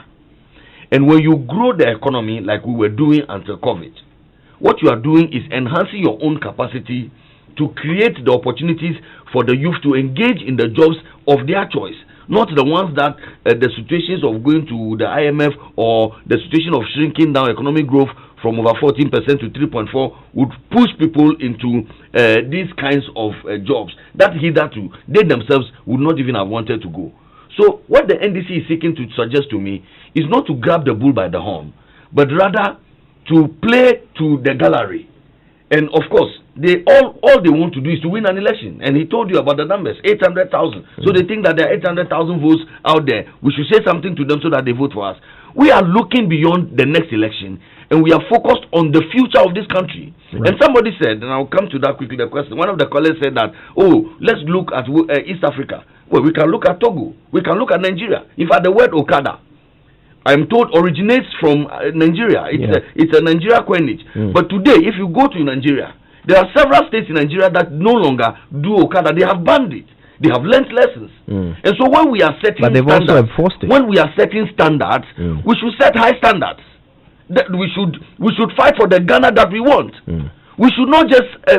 Speaker 1: And when you grow the economy like we were doing until COVID, what you are doing is enhancing your own capacity to create the opportunities for the youth to engage in the jobs of their choice, not the ones that the situations of going to the IMF or the situation of shrinking down economic growth from over 14% to 3.4 would push people into these kinds of jobs that hitherto they themselves would not even have wanted to go. So what the NDC is seeking to suggest to me is not to grab the bull by the horn, but rather to play to the gallery. And of course, all they want to do is to win an election. And he told you about the numbers, 800,000. So they think that there are 800,000 votes out there. We should say something to them so that they vote for us. We are looking beyond the next election, and we are focused on the future of this country. Right. And somebody said, and I'll come to that quickly, the question, one of the colleagues said that, let's look at East Africa. Well, we can look at Togo. We can look at Nigeria. In fact, the word Okada, I'm told, originates from Nigeria. It's a Nigeria coinage. But today, if you go to Nigeria, there are several states in Nigeria that no longer do Okada. They have banned it. They have learnt lessons. And so when we are setting standards, we should set high standards. We should fight for the Ghana that we want. We should not just, as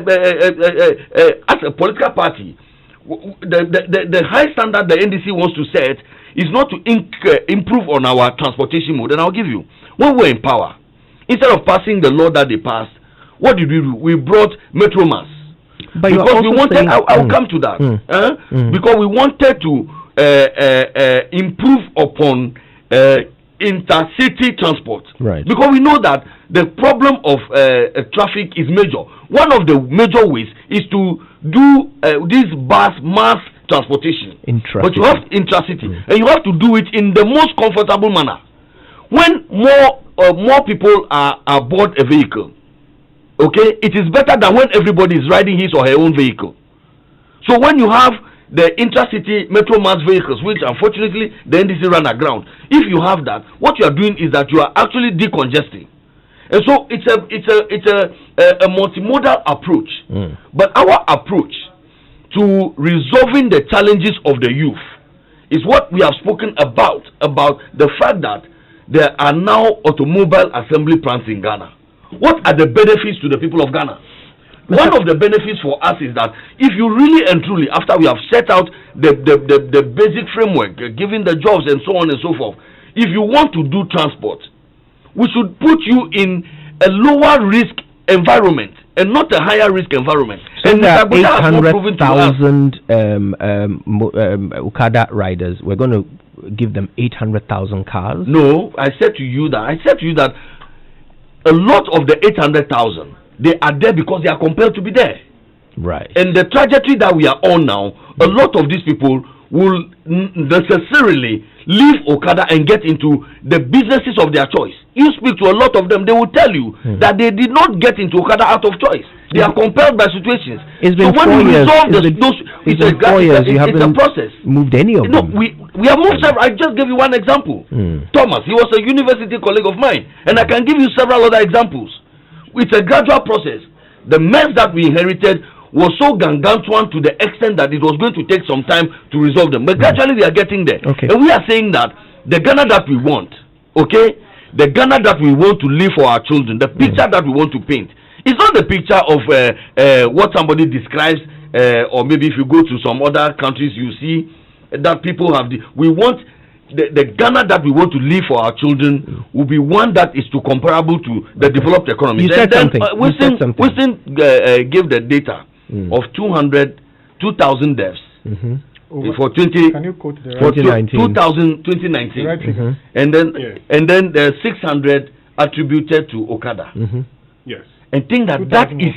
Speaker 1: a political party, the high standard the NDC wants to set is not to improve on our transportation mode. And I'll give you, when we were in power, instead of passing the law that they passed, what did we do? We brought Metromas. But because we wanted, I'll come to that. Because we wanted to improve upon intercity transport. Right. Because we know that the problem of traffic is major. One of the major ways is to do this mass transportation. But you have intracity, and you have to do it in the most comfortable manner. When more people are aboard a vehicle, okay, it is better than when everybody is riding his or her own vehicle. So when you have the intercity metro mass vehicles, which unfortunately the NDC ran aground. If you have that, what you are doing is that you are actually decongesting. And so it's a multimodal approach. But our approach to resolving the challenges of the youth is what we have spoken about the fact that there are now automobile assembly plants in Ghana. What are the benefits to the people of Ghana? One of the benefits for us is that if you really and truly, after we have set out the basic framework, giving the jobs and so on and so forth, if you want to do transport, we should put you in a lower risk environment and not a higher risk environment.
Speaker 2: So
Speaker 1: and
Speaker 2: there are 800,000 Okada riders. We're going to give them 800,000 cars?
Speaker 1: No, I said to you that a lot of the 800,000, they are there because they are compelled to be there.
Speaker 2: Right.
Speaker 1: And the trajectory that we are on now, a lot of these people will necessarily leave Okada and get into the businesses of their choice. You speak to a lot of them, they will tell you that they did not get into Okada out of choice. They are compelled by situations.
Speaker 2: It's been 4 years. It's a
Speaker 1: process.
Speaker 2: Moved any of them?
Speaker 1: We have moved several. I just gave you one example. Thomas, he was a university colleague of mine, and I can give you several other examples. It's a gradual process. The mess that we inherited was so gargantuan to the extent that it was going to take some time to resolve them. But gradually they are getting there.
Speaker 2: Okay.
Speaker 1: And we are saying that the Ghana that we want, okay, the Ghana that we want to live for our children, the picture that we want to paint, it's not the picture of what somebody describes, or maybe if you go to some other countries, you see that people have we want the Ghana that we want to live for our children will be one that is comparable to the developed economy.
Speaker 2: You said something.
Speaker 1: Wilson gave the data of 2,000 deaths for 2019,
Speaker 3: Right.
Speaker 1: and then the 600 attributed to Okada.
Speaker 9: Yes.
Speaker 1: And think that is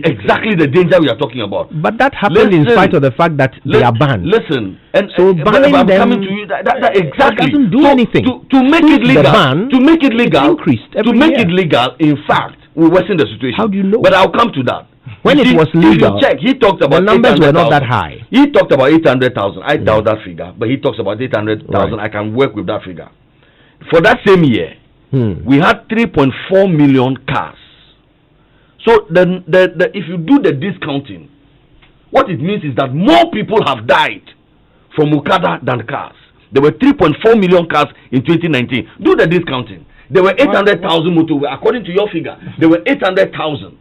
Speaker 1: exactly the danger we are talking about.
Speaker 2: But that happened in spite of the fact that they are banned.
Speaker 1: Listen, and
Speaker 2: so banning them
Speaker 1: coming to you, that exactly
Speaker 2: doesn't do anything.
Speaker 1: To make it legal, to make it legal,
Speaker 2: increased
Speaker 1: to make it legal. In fact, we worsen the situation.
Speaker 2: How do you know?
Speaker 1: But I'll come to that.
Speaker 2: When it was legal,
Speaker 1: if you check, he talked about
Speaker 2: the numbers were not that high.
Speaker 1: He talked about 800,000. I doubt that figure, but he talks about 800,000. Right. I can work with that figure. For that same year, we had 3.4 million cars. So if you do the discounting, what it means is that more people have died from Okada than cars. There were 3.4 million cars in 2019. Do the discounting. There were 800,000 motor, according to your figure. There were 800,000.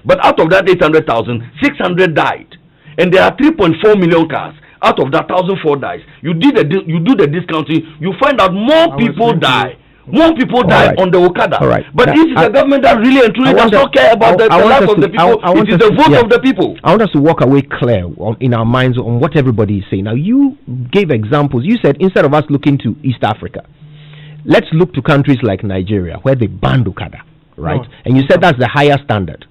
Speaker 1: But out of that 800,000, 600 died. And there are 3.4 million cars. Out of that, 1,004 dies. You do the discounting, you find out more people die. More people die on the Okada. But this is a government that really and truly does not care about the life of the people. It is the vote of the people.
Speaker 2: I want us to walk away clear in our minds on what everybody is saying. Now, you gave examples. You said instead of us looking to East Africa, let's look to countries like Nigeria where they banned Okada, right? And you said that's the higher standard.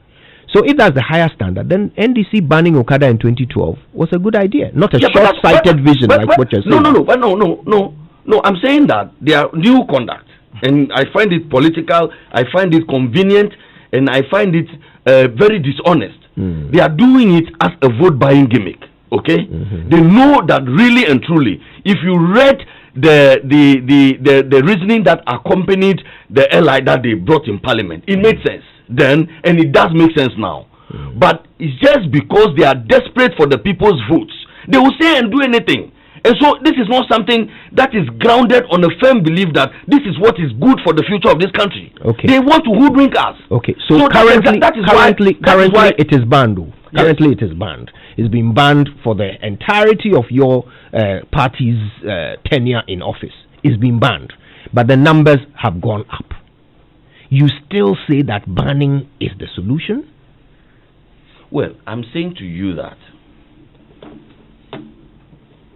Speaker 2: So if that's the higher standard, then NDC banning Okada in 2012 was a good idea, not a short-sighted vision like what you're saying.
Speaker 1: No, I'm saying that they are new conduct. And I find it political, I find it convenient, and I find it very dishonest. They are doing it as a vote buying gimmick. Okay? They know that really and truly, if you read the reasoning that accompanied the LI that they brought in Parliament, it made sense then, and it does make sense now. But it's just because they are desperate for the people's votes, they will say and do anything. And so this is not something that is grounded on a firm belief that this is what is good for the future of this country.
Speaker 2: Okay.
Speaker 1: They want to hoodwink us.
Speaker 2: Okay. So currently it is banned. Currently it is banned. It's been banned for the entirety of your party's tenure in office. It's been banned. But the numbers have gone up. You still say that banning is the solution?
Speaker 1: Well, I'm saying to you that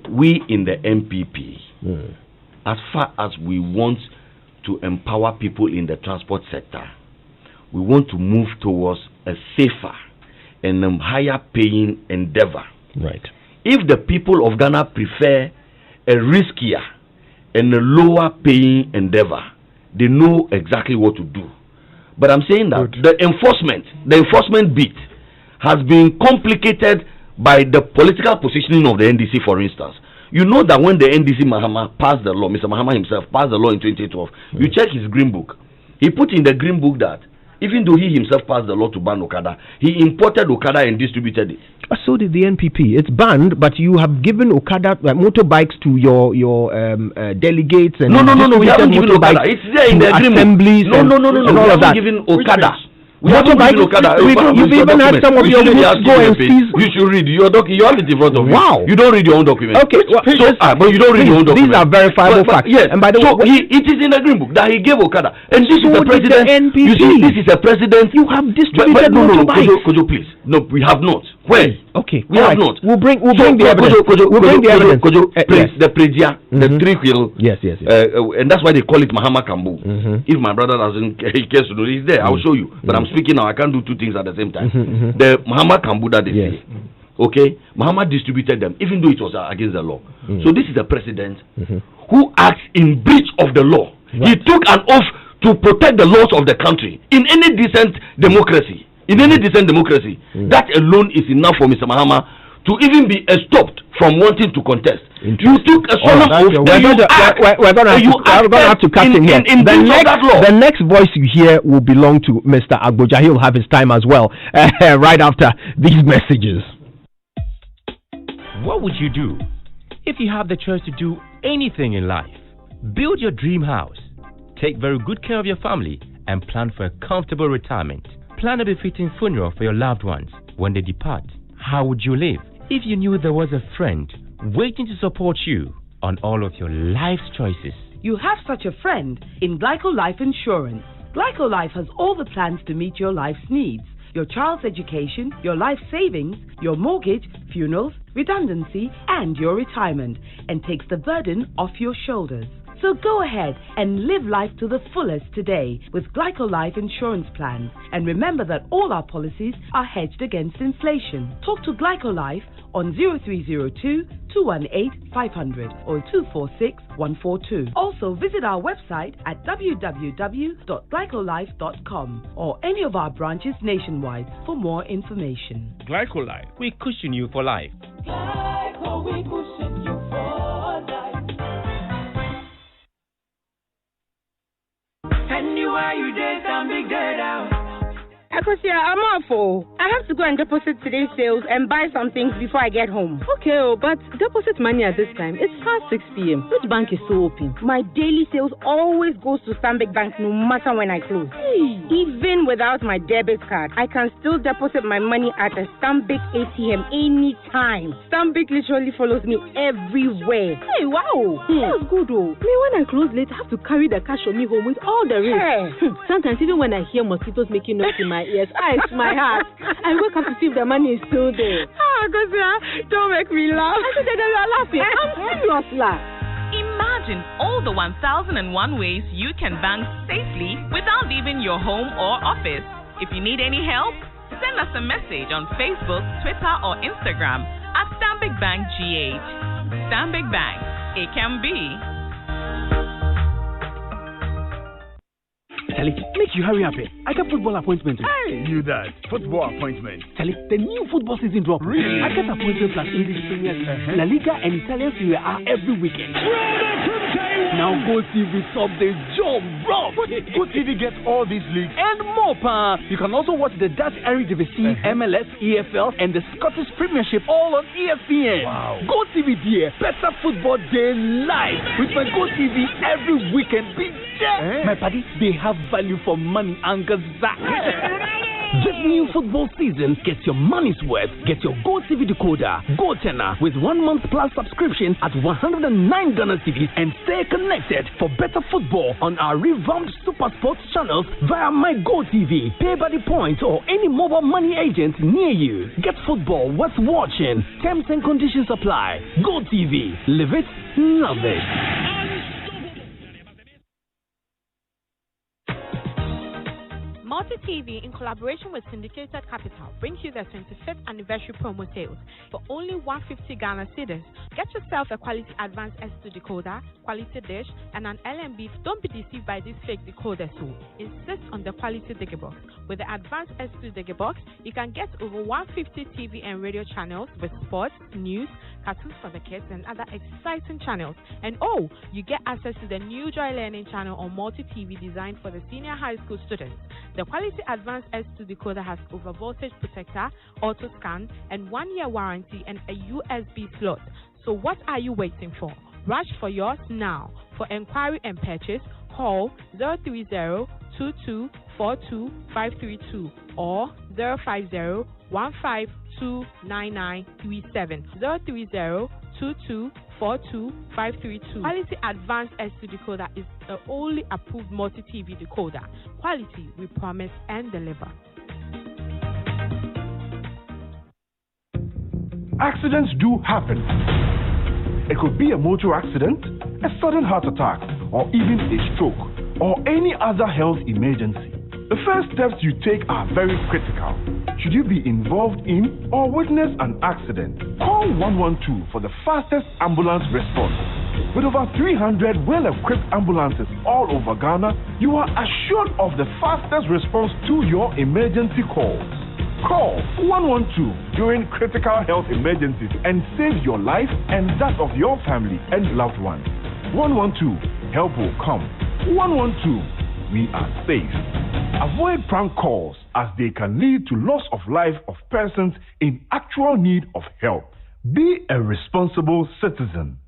Speaker 1: we in the MPP, as far as we want to empower people in the transport sector, we want to move towards a safer and a higher paying endeavor.
Speaker 2: Right.
Speaker 1: If the people of Ghana prefer a riskier and a lower paying endeavor, they know exactly what to do. But I'm saying that the enforcement bit has been complicated by the political positioning of the NDC, for instance. You know that when the NDC Mahama passed the law, Mr. Mahama himself passed the law in 2012, you check his green book. He put in the green book that even though he himself passed the law to ban Okada, he imported Okada and distributed it.
Speaker 2: So did the NPP. It's banned, but you have given Okada motorbikes to your delegates and
Speaker 1: no. We haven't given Okada. It's there in the agreement.
Speaker 2: No.
Speaker 1: We haven't given Okada. We haven't given Okada.
Speaker 2: You've even had some of your groups go and seize.
Speaker 1: You should read your document. You have it in front of you.
Speaker 2: Wow.
Speaker 1: You don't read your own document.
Speaker 2: Okay.
Speaker 1: But you don't read your own document.
Speaker 2: These are verifiable facts.
Speaker 1: Yes.
Speaker 2: And by the way,
Speaker 1: it is in the green book that he gave Okada. And this is the president.
Speaker 2: NPP.
Speaker 1: You see, this is a president.
Speaker 2: You have distributed
Speaker 1: motorbikes. Kojo, please. No, we have not. When?
Speaker 2: Okay.
Speaker 1: We have not.
Speaker 2: We'll bring the evidence. We'll bring the evidence.
Speaker 1: Please, the Predia, the 3-wheel.
Speaker 2: Yes.
Speaker 1: And that's why they call it Mahama Kambu. If my brother doesn't, he cares to know, he's there. I'll show you. But I'm speaking now. I can't do two things at the same time. The Mahama Kambu that they say. Okay, Mahama distributed them, even though it was against the law. So this is the president who acts in breach of the law. Right. He took an oath to protect the laws of the country in any decent democracy. That alone is enough for Mr. Mahama to even be stopped from wanting to contest. You took a solemn oath.
Speaker 2: We're going to have to cut him here. The next voice you hear will belong to Mr. Agboja. He'll have his time as well right after these messages.
Speaker 10: What would you do if you have the choice to do anything in life? Build your dream house, take very good care of your family, and plan for a comfortable retirement. Plan a befitting funeral for your loved ones when they depart. How would you live if you knew there was a friend waiting to support you on all of your life's choices?
Speaker 11: You have such a friend in Glyco Life Insurance. Glyco Life has all the plans to meet your life's needs. Your child's education, your life savings, your mortgage, funerals, redundancy, and your retirement, and takes the burden off your shoulders. So go ahead and live life to the fullest today with Glyco Life Insurance plans. And remember that all our policies are hedged against inflation. Talk to Glyco Life on 0302 218 500 or 246 142. Also visit our website at www.glycolife.com or any of our branches nationwide for more information.
Speaker 10: Glyco Life, we cushion you for life.
Speaker 12: Glyco, we cushion you for life. Anywhere you did, I'm big dead out.
Speaker 13: Akosia, I'm awful. I have to go and deposit today's sales and buy some things before I get home.
Speaker 14: Okay, but deposit money at this time. It's past 6 p.m. Which bank is still open?
Speaker 13: My daily sales always goes to Stanbic Bank no matter when I close.
Speaker 14: Hey.
Speaker 13: Even without my debit card, I can still deposit my money at a Stanbic ATM anytime. Stanbic literally follows me everywhere.
Speaker 14: Hey, wow. That's good though. Me, when I close late, I have to carry the cash on me home with all the risk.
Speaker 13: Hey.
Speaker 14: Sometimes even when I hear mosquitoes making noise in my ears, I ice my heart. I wake up to see if the money is still there.
Speaker 13: Akosia, don't make me laugh.
Speaker 14: I said that you are laughing. I'm serious, laugh.
Speaker 15: Imagine all the 1001 ways you can bank safely without leaving your home or office. If you need any help, send us a message on Facebook, Twitter, or Instagram at Stanbic Bank GH. Stanbic Bank. It can be.
Speaker 16: Tell it, make you hurry up. I got football appointment.
Speaker 17: Hey, you that. Football appointment.
Speaker 16: Tell it, the new football season drop.
Speaker 17: Really?
Speaker 16: I got appointment plus English Premier League, La Liga and Italian Serie A every weekend. Now GoTV top the job, bro.
Speaker 17: GoTV gets all these leagues
Speaker 16: and more, pa. You can also watch the Dutch Eredivisie, MLS, EFL, and the Scottish Premiership all on ESPN.
Speaker 17: Wow.
Speaker 16: GoTV dear, better football day live with my GoTV every weekend. Big day. My buddy, they have value for money and Zach. This new football season, get your money's worth. Get your GoTV decoder, GoTenna, with 1 month plus subscription at 109 Ghana cedis and stay connected for better football on our revamped Super Sports channels via my GoTV, Pay by the Point, or any mobile money agent near you. Get football worth watching. Terms and conditions apply. GoTV. Live it, love it.
Speaker 18: Multi TV, in collaboration with Syndicated Capital, brings you the 25th anniversary promo sales. For only 150 Ghana cedis, get yourself a quality advanced S2 decoder, quality dish, and an LMB. Don't be deceived by these fake decoders who insist on the quality Digibox. With the advanced S2 Digibox, you can get over 150 TV and radio channels with sports, news, cartoons for the kids, and other exciting channels. And oh, you get access to the new Joy Learning channel on Multi TV designed for the senior high school students. The quality advanced S2 decoder has over voltage protector, auto scan, and 1-year warranty and a USB slot. So what are you waiting for? Rush for yours now. For inquiry and purchase, call 030-2242-532 or 050-152-9937. 030-2242-532. Quality Advanced S2 decoder is the only approved multi-TV decoder. Quality we promise and deliver.
Speaker 19: Accidents do happen. It could be a motor accident, a sudden heart attack, or even a stroke, or any other health emergency. The first steps you take are very critical. Should you be involved in or witness an accident, call 112 for the fastest ambulance response. With over 300 well-equipped ambulances all over Ghana, you are assured of the fastest response to your emergency calls. Call 112 during critical health emergencies and save your life and that of your family and loved ones. 112, help will come. 112, we are safe. Avoid prank calls as they can lead to loss of life of persons in actual need of help. Be a responsible citizen.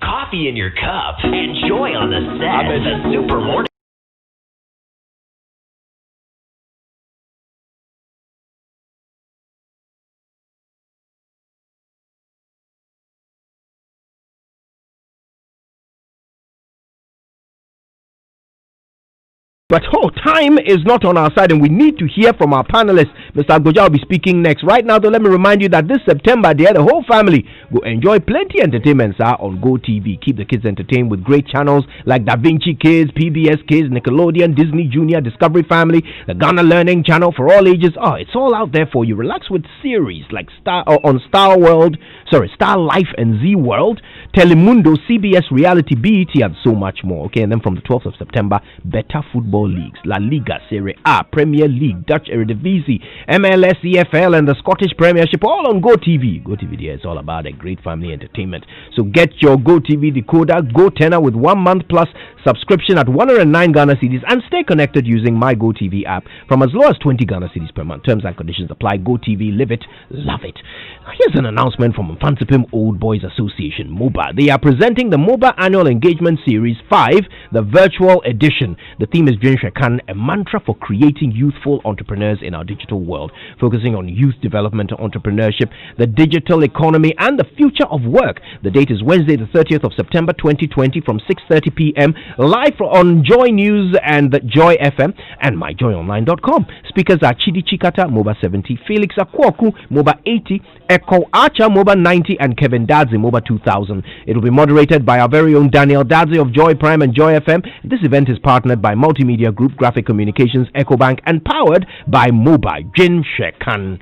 Speaker 20: Coffee in your cup and joy on the set. The Super Morning.
Speaker 2: But time is not on our side and we need to hear from our panelists. Mr. Agboja will be speaking next. Right now, though, let me remind you that this September, the whole family will enjoy plenty entertainments on Go TV. Keep the kids entertained with great channels like Da Vinci Kids, PBS Kids, Nickelodeon, Disney Junior, Discovery Family, the Ghana Learning Channel for all ages. It's all out there for you. Relax with series like Star Life and Z World, Telemundo, CBS Reality, BET, and so much more. Okay, and then from the 12th of September, better football leagues, La Liga, Serie A, Premier League, Dutch Eredivisie, MLS, EFL, and the Scottish Premiership, all on Go TV. Go TV, it's all about a great family entertainment. So get your Go TV decoder, Go Tenor with 1 month plus subscription at 109 Ghana cedis and stay connected using my Go TV app from as low as 20 Ghana cedis per month. Terms and conditions apply. Go TV, live it, love it. Here's an announcement from Mfantsipim Old Boys Association, MOBA. They are presenting the MOBA Annual Engagement Series 5, the virtual edition. The theme is Jin Shekan, a mantra for creating youthful entrepreneurs in our digital world, focusing on youth development and entrepreneurship, the digital economy, and the future of work. The date is Wednesday, the 30th of September 2020 from 6:30 p.m. live on Joy News and Joy FM and myjoyonline.com. Speakers are Chidi Chikata, MOBA 70, Felix Akwoku, MOBA 80, Echo Archer, MOBA 90, and Kevin Dadzi, MOBA 2000. It will be moderated by our very own Daniel Dadzi of Joy Prime and Joy FM. This event is partnered by Multimedia Group, Graphic Communications, EcoBank, and powered by MOBA Jin Shekan.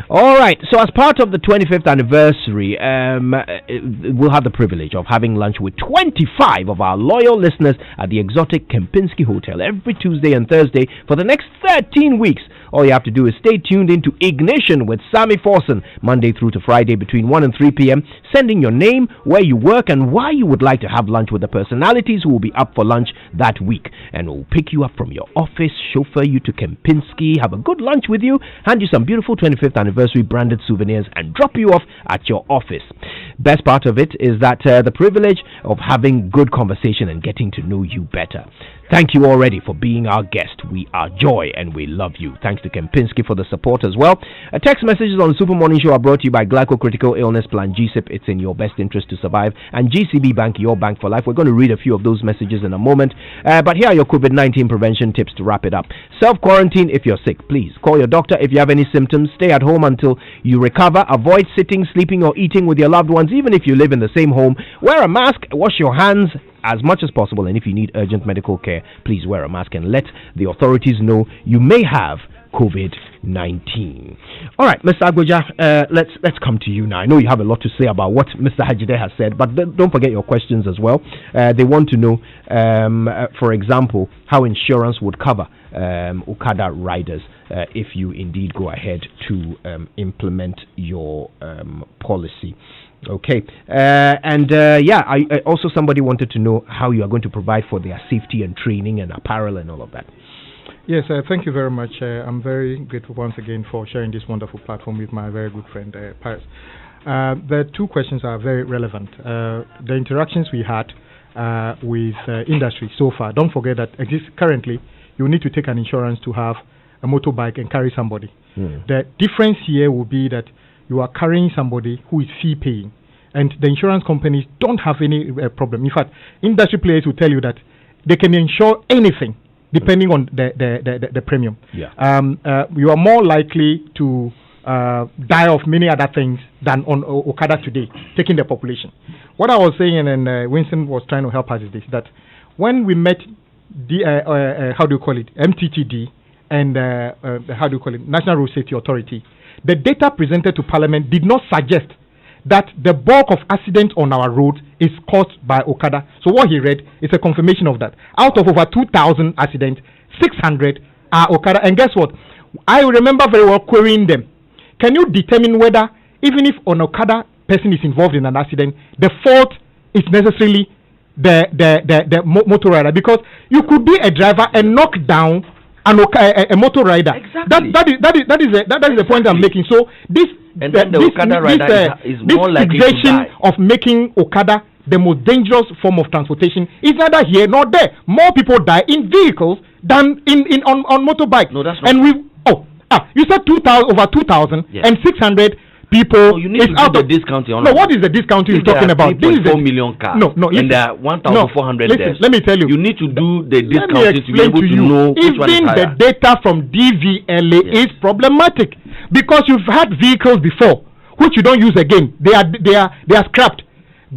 Speaker 2: All right, so as part of the 25th anniversary, we'll have the privilege of having lunch with 25 of our loyal listeners at the exotic Kempinski Hotel every Tuesday and Thursday for the next 13 weeks. All you have to do is stay tuned into Ignition with Sammy Forson, Monday through to Friday between 1 and 3 p.m., sending your name, where you work, and why you would like to have lunch with the personalities who will be up for lunch that week. And we'll pick you up from your office, chauffeur you to Kempinski, have a good lunch with you, hand you some beautiful 25th anniversary branded souvenirs, and drop you off at your office. Best part of it is that the privilege of having good conversation and getting to know you better. Thank you already for being our guest. We are Joy and we love you. Thanks to Kempinski for the support as well. Text messages on the Super Morning Show are brought to you by Glyco Critical Illness Plan GSIP. It's in your best interest to survive. And GCB Bank, your bank for life. We're going to read a few of those messages in a moment. But here are your COVID-19 prevention tips to wrap it up. Self-quarantine if you're sick. Please call your doctor if you have any symptoms. Stay at home until you recover. Avoid sitting, sleeping, or eating with your loved ones, even if you live in the same home. Wear a mask, wash your hands, as much as possible, and if you need urgent medical care, please wear a mask and let the authorities know you may have COVID-19. All right, Mr. Agboja, let's come to you now. I know you have a lot to say about what Mr. Hajide has said, but don't forget your questions as well. They want to know, for example, how insurance would cover Okada riders if you indeed go ahead to implement your policy. Okay, also somebody wanted to know how you are going to provide for their safety and training and apparel and all of that.
Speaker 3: Yes, thank you very much. I'm very grateful once again for sharing this wonderful platform with my very good friend, Paris. The two questions are very relevant. The interactions we had with industry so far, don't forget that currently you need to take an insurance to have a motorbike and carry somebody. The difference here will be that you are carrying somebody who is fee paying, and the insurance companies don't have any problem. In fact, industry players will tell you that they can insure anything depending on the premium. You are more likely to die of many other things than on Okada today, taking the population. What I was saying, and Winston was trying to help us, is this, that when we met MTTD and National Road Safety Authority, the data presented to Parliament did not suggest that the bulk of accidents on our road is caused by Okada. So what he read is a confirmation of that. Out of over 2,000 accidents, 600 are Okada. And guess what? I remember very well querying them. Can you determine whether, even if an Okada person is involved in an accident, the fault is necessarily the motor rider? Because you could be a driver and knock down a motor rider. Exactly. That is the point I'm making. So this Okada rider is more likely to die. Of making Okada the most dangerous form of transportation is neither here nor there. More people die in vehicles than on motorbikes. No, that's not. And you said over 2,000 and 600 people.
Speaker 1: You need to do the discounting.
Speaker 3: No, what is the discounting you're talking about?
Speaker 1: This is 4 million cars. And there are 1,400 deaths.
Speaker 3: Let me tell you.
Speaker 1: You need to do the discounting to be able to know which one is higher.
Speaker 3: Even the data from DVLA is problematic, because you've had vehicles before which you don't use again. They are scrapped.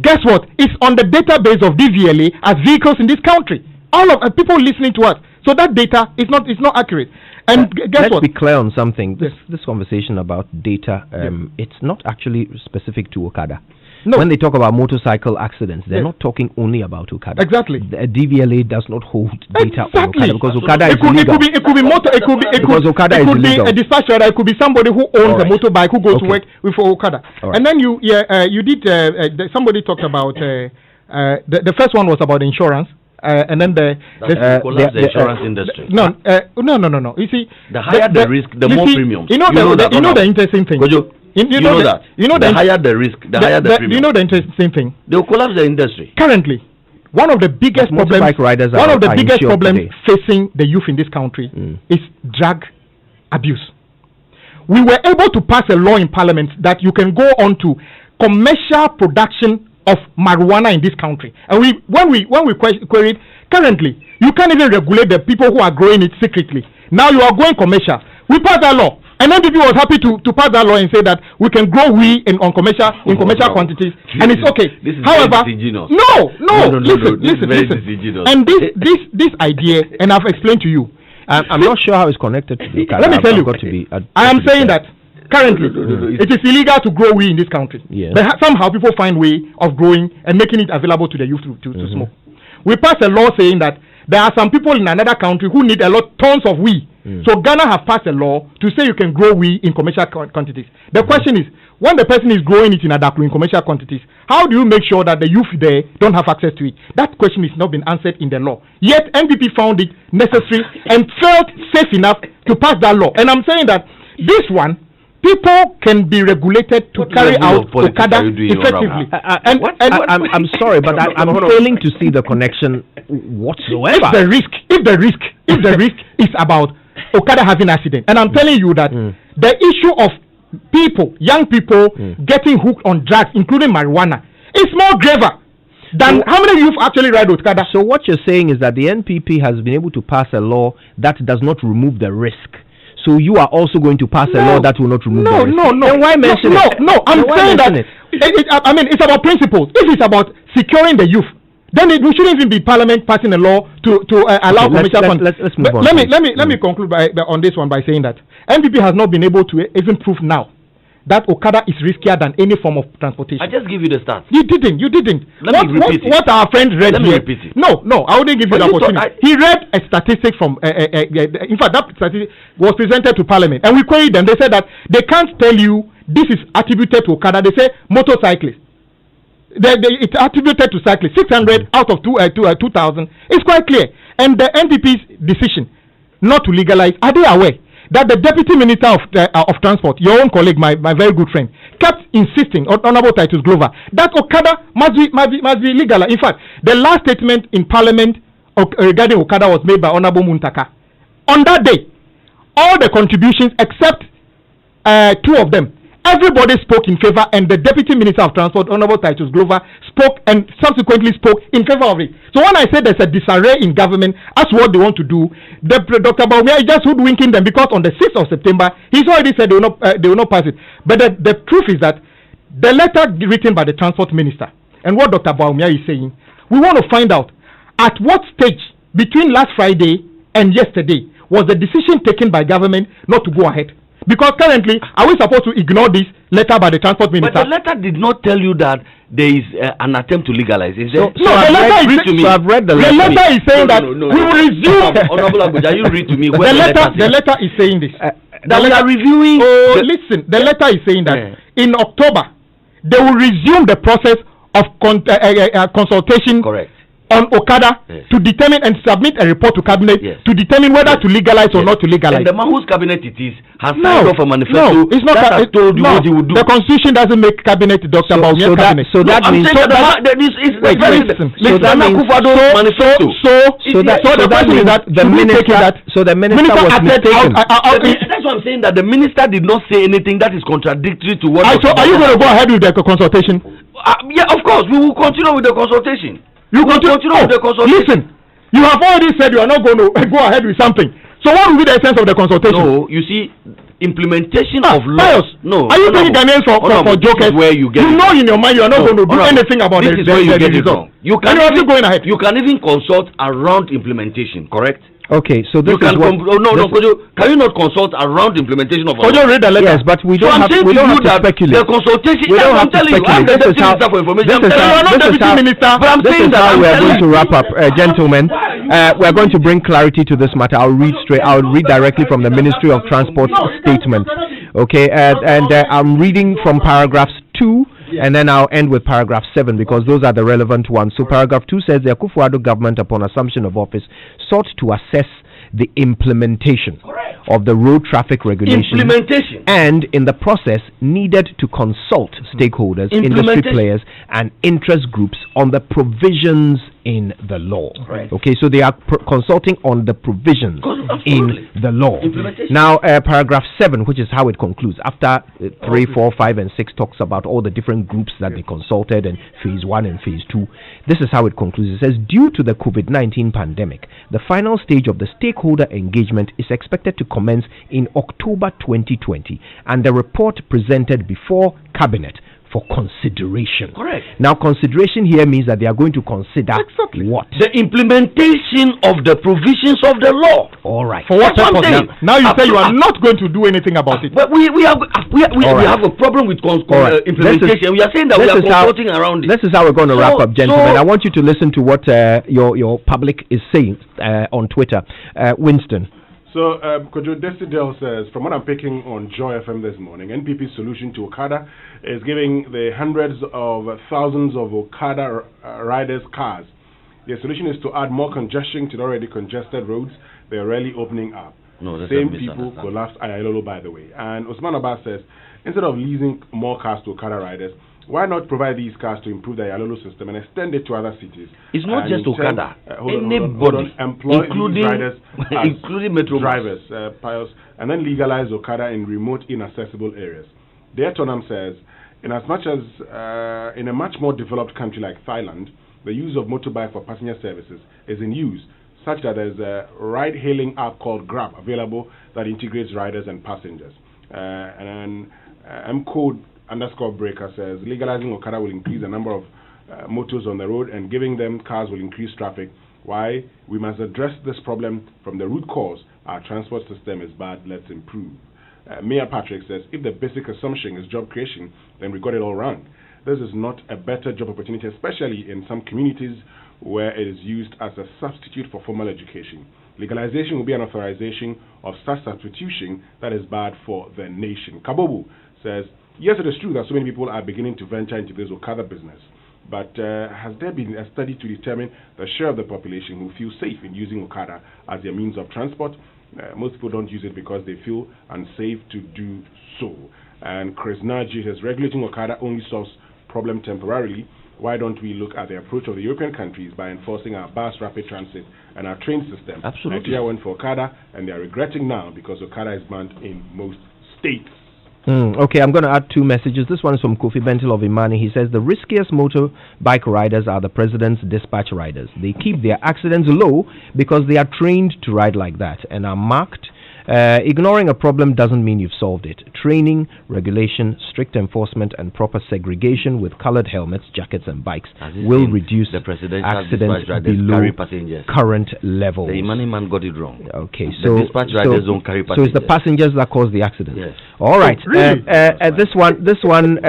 Speaker 3: Guess what? It's on the database of DVLA as vehicles in this country. All of people listening to us. So that data is not accurate. And guess what?
Speaker 2: Let's be clear on something. This conversation about data, it's not actually specific to Okada. No. When they talk about motorcycle accidents, they're not talking only about Okada.
Speaker 3: Exactly.
Speaker 2: The DVLA does not hold data on Okada because Okada is illegal.
Speaker 3: It could be a dispatch rider. It could be somebody who owns a motorbike who goes to work with Okada. Right. And then you did. Somebody talked about the first one was about insurance. And then the
Speaker 1: insurance industry.
Speaker 3: No. You see,
Speaker 1: the higher the risk, the more premiums.
Speaker 3: You know the interesting thing.
Speaker 1: The higher the risk, the higher the premium.
Speaker 3: You know the interesting thing.
Speaker 1: They will collapse the industry.
Speaker 3: Currently, one of the biggest problems facing the youth in this country is drug abuse. We were able to pass a law in Parliament that you can go on to commercial production of marijuana in this country, and when we queried, currently you can't even regulate the people who are growing it secretly. Now you are going commercial. We passed that law, and NPP was happy to pass that law and say that we can grow weed in commercial quantities, and it's okay. However, listen. And this idea, and I've explained to you.
Speaker 2: I'm not sure how it's connected to the.
Speaker 3: Let me tell you. I am saying that. Currently, it is illegal to grow weed in this country. Yes. But somehow people find way of growing and making it available to the youth to smoke. We passed a law saying that there are some people in another country who need tons of weed. So Ghana have passed a law to say you can grow weed in commercial quantities. The question is, when the person is growing it in Adaklu in commercial quantities, how do you make sure that the youth there don't have access to it? That question is not been answered in the law. Yet NPP found it necessary and felt safe enough to pass that law. And I'm saying that this one, people can be regulated to carry out Okada effectively.
Speaker 2: I'm sorry, but I'm failing to see the connection whatsoever.
Speaker 3: If the risk is about Okada having accident, and I'm telling you that the issue of young people getting hooked on drugs, including marijuana, is more graver than how many youth actually ride Okada.
Speaker 2: So what you're saying is that the NPP has been able to pass a law that does not remove the risk. So you are also going to pass a law that will not remove the risk.
Speaker 3: No.
Speaker 2: Then why mention it?
Speaker 3: I'm saying that it's about principles. If it's about securing the youth, then we shouldn't even be Parliament passing a law to allow commercial funds.
Speaker 2: Let's move on.
Speaker 3: Let me conclude on this one by saying that NPP has not been able to even prove now that Okada is riskier than any form of transportation.
Speaker 1: I just give you the stats.
Speaker 3: You didn't.
Speaker 1: Let me repeat it.
Speaker 3: What our friend read
Speaker 1: Let me repeat it.
Speaker 3: No, I wouldn't give you the opportunity. He read a statistic from, in fact, that statistic was presented to Parliament, and we queried them. They said that they can't tell you this is attributed to Okada. They say motorcyclists. It's attributed to cyclists. 600 out of 2,000. It's quite clear. And the NPP's decision not to legalize, are they aware that the Deputy Minister of Transport, your own colleague, my very good friend, kept insisting, Honorable Titus Glover, that Okada must be legal. In fact, the last statement in Parliament regarding Okada was made by Honorable Muntaka. On that day, all the contributions except 2 of them, everybody spoke in favor, and the Deputy Minister of Transport, Honorable Titus Glover, spoke and subsequently spoke in favor of it. So when I say there's a disarray in government as what they want to do, Dr. Bawumia is just hoodwinking them, because on the 6th of September, he's already said they will not pass it. But the truth is that the letter written by the Transport Minister and what Dr. Bawumia is saying, we want to find out at what stage between last Friday and yesterday was the decision taken by government not to go ahead. Because currently, are we supposed to ignore this letter by the Transport Minister?
Speaker 1: But the letter did not tell you that there is an attempt to legalize.
Speaker 3: So I've read the letter. The letter is saying that we will resume.
Speaker 1: Honorable Abuja, you read to me.
Speaker 3: The letter is saying this.
Speaker 1: We are reviewing.
Speaker 3: Listen. The letter is saying that in October they will resume the process of consultation.
Speaker 1: Correct.
Speaker 3: On Okada to determine and submit a report to cabinet to determine whether to legalize or not to legalize.
Speaker 1: And the man whose cabinet it is has signed off a manifesto.
Speaker 3: No, it's not.
Speaker 1: That has told you what he would do.
Speaker 3: The constitution doesn't make cabinet Dr. Bawumia cabinet.
Speaker 1: So that means the
Speaker 2: minister was mistaken.
Speaker 1: That's what I'm saying, that the minister did not say anything that is contradictory to what.
Speaker 3: So are you going to go ahead with the consultation?
Speaker 1: Yeah, of course, we will continue with the consultation.
Speaker 3: You continue with the consultation. Listen, you have already said you are not going to go ahead with something. So what will be the essence of the consultation?
Speaker 1: No, you see, implementation of laws. No.
Speaker 3: Are you taking Ghanaians for jokers?
Speaker 1: Where you get
Speaker 3: you know in your mind you are not going to do anything about
Speaker 1: this. This is where you get it wrong. You can
Speaker 3: even going ahead.
Speaker 1: You can even consult around implementation. Correct.
Speaker 2: Okay, so this
Speaker 1: can you not consult around implementation of?
Speaker 3: Could you read the letter?
Speaker 2: Yes, but we don't have to speculate.
Speaker 1: The consultation.
Speaker 2: We don't have to speculate. This is how we are going to wrap up, gentlemen. We are going to bring clarity to this matter. I'll read directly from the Ministry of Transport statement. Okay, and I'm reading from paragraphs 2. And then I'll end with paragraph 7 because those are the relevant ones. So paragraph 2 says the Akufo-Addo government, upon assumption of office, sought to assess the implementation of the road traffic regulation, and in the process needed to consult stakeholders, industry players, and interest groups on the provisions in the law. Okay, so they are consulting on the provisions in the law. Now, paragraph 7, which is how it concludes, after 3, 4, 5, and 6 talks about all the different groups that they consulted and phase 1 and phase 2. This is how it concludes. It says, due to the COVID-19 pandemic, the final stage of the stakeholder engagement is expected to commence in October 2020, and the report presented before Cabinet for consideration.
Speaker 1: Correct.
Speaker 2: Now, consideration here means that they are going to consider what?
Speaker 1: The implementation of the provisions of the law.
Speaker 2: All right.
Speaker 3: For what purpose? Now you say you are not going to do anything about it.
Speaker 1: But we have a problem with implementation. We are saying that we are consulting around it.
Speaker 2: This is how we're going to wrap up, gentlemen. I want you to listen to what your public is saying on Twitter. Winston.
Speaker 9: So, Kojo Desidel says, from what I'm picking on Joy FM this morning, NPP's solution to Okada is giving the hundreds of thousands of Okada riders cars. Their solution is to add more congestion to the already congested roads they are rarely opening up.
Speaker 1: No, that's
Speaker 9: Same people collapsed Ayalolo, by the way. And Usman Abbas says, instead of leasing more cars to Okada riders, why not provide these cars to improve the Ayalolo system and extend it to other cities?
Speaker 1: It's not just Okada. Anybody,
Speaker 9: including
Speaker 1: riders, including metro
Speaker 9: drivers, pilots, and then legalize Okada in remote, inaccessible areas. Their Tonam says, in as much as in a much more developed country like Thailand, the use of motorbike for passenger services is in use, such that there's a ride-hailing app called Grab available that integrates riders and passengers. And then M-Code _breaker says legalizing Okada will increase the number of motors on the road, and giving them cars will increase traffic. Why? We must address this problem from the root cause. Our transport system is bad, let's improve. Mayor Patrick says, if the basic assumption is job creation, then we got it all wrong. This is not a better job opportunity, especially in some communities where it is used as a substitute for formal education. Legalization will be an authorization of such substitution that is bad for the nation. Kabobu says, yes, it is true that so many people are beginning to venture into this Okada business, but has there been a study to determine the share of the population who feel safe in using Okada as their means of transport? Most people don't use it because they feel unsafe to do so. And Chris Nagy says, regulating Okada only solves problem temporarily. Why don't we look at the approach of the European countries by enforcing our bus rapid transit and our train system?
Speaker 1: Absolutely.
Speaker 9: Nigeria went for Okada, and they are regretting now because Okada is banned in most states.
Speaker 2: Okay, I'm going to add two messages. This one is from Kofi Bentil of Imani. He says, the riskiest motorbike riders are the president's dispatch riders. They keep their accidents low because they are trained to ride like that and are marked. Ignoring a problem doesn't mean you've solved it. Training, regulation, strict enforcement, and proper segregation with colored helmets, jackets, and bikes will reduce
Speaker 1: the
Speaker 2: accidents below current levels.
Speaker 1: The Imani man got it wrong.
Speaker 2: Okay,
Speaker 1: the dispatch riders don't carry passengers.
Speaker 2: So it's the passengers that cause the accident.
Speaker 1: Yes.
Speaker 2: All right.
Speaker 1: Really?
Speaker 2: This one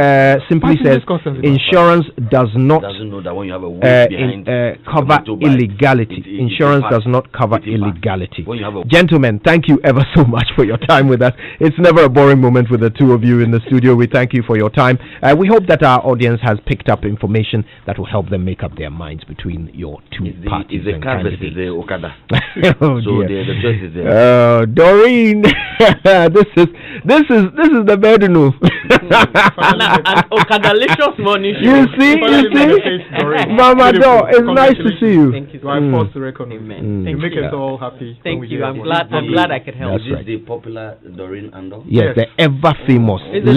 Speaker 2: simply says insurance does not
Speaker 1: doesn't know that when you have a weight behind
Speaker 2: cover illegality. Insurance does not cover illegality. Gentlemen, thank you ever so much for your time with us. It's never a boring moment with the two of you in the studio. We thank you for your time. We hope that our audience has picked up information that will help them make up their minds between your two parties.
Speaker 1: It's the car versus the Okada.
Speaker 2: Oh,
Speaker 1: so
Speaker 2: dear.
Speaker 1: the choice is there.
Speaker 2: Doreen, this is the Bedenu.
Speaker 21: An Okadalicious morning.
Speaker 2: You see, Mama Do, it's nice to see you.
Speaker 21: Thank you.
Speaker 3: Do I pause the record?
Speaker 21: Amen.
Speaker 3: You make us all happy.
Speaker 21: Thank you. I'm glad I could help.
Speaker 1: Is this the popular Doreen Ando?
Speaker 2: Yes, the ever famous,
Speaker 21: It's the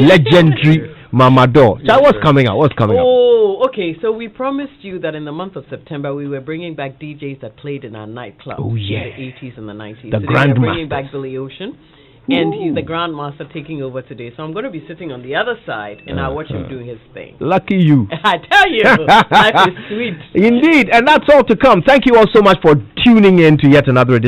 Speaker 2: legendary Mama Do. What's coming out?
Speaker 21: Oh, okay. So we promised you that in the month of September we were bringing back DJs that played in our nightclubs in the 80s and the 90s.
Speaker 2: The
Speaker 21: Today we're bringing
Speaker 2: Grandmasters.
Speaker 21: back Billy Ocean. And he's the Grandmaster taking over today. So I'm going to be sitting on the other side and I'll watch him doing his thing.
Speaker 2: Lucky you.
Speaker 21: I tell you, life is sweet.
Speaker 2: Indeed. And that's all to come. Thank you all so much for tuning in to yet another edition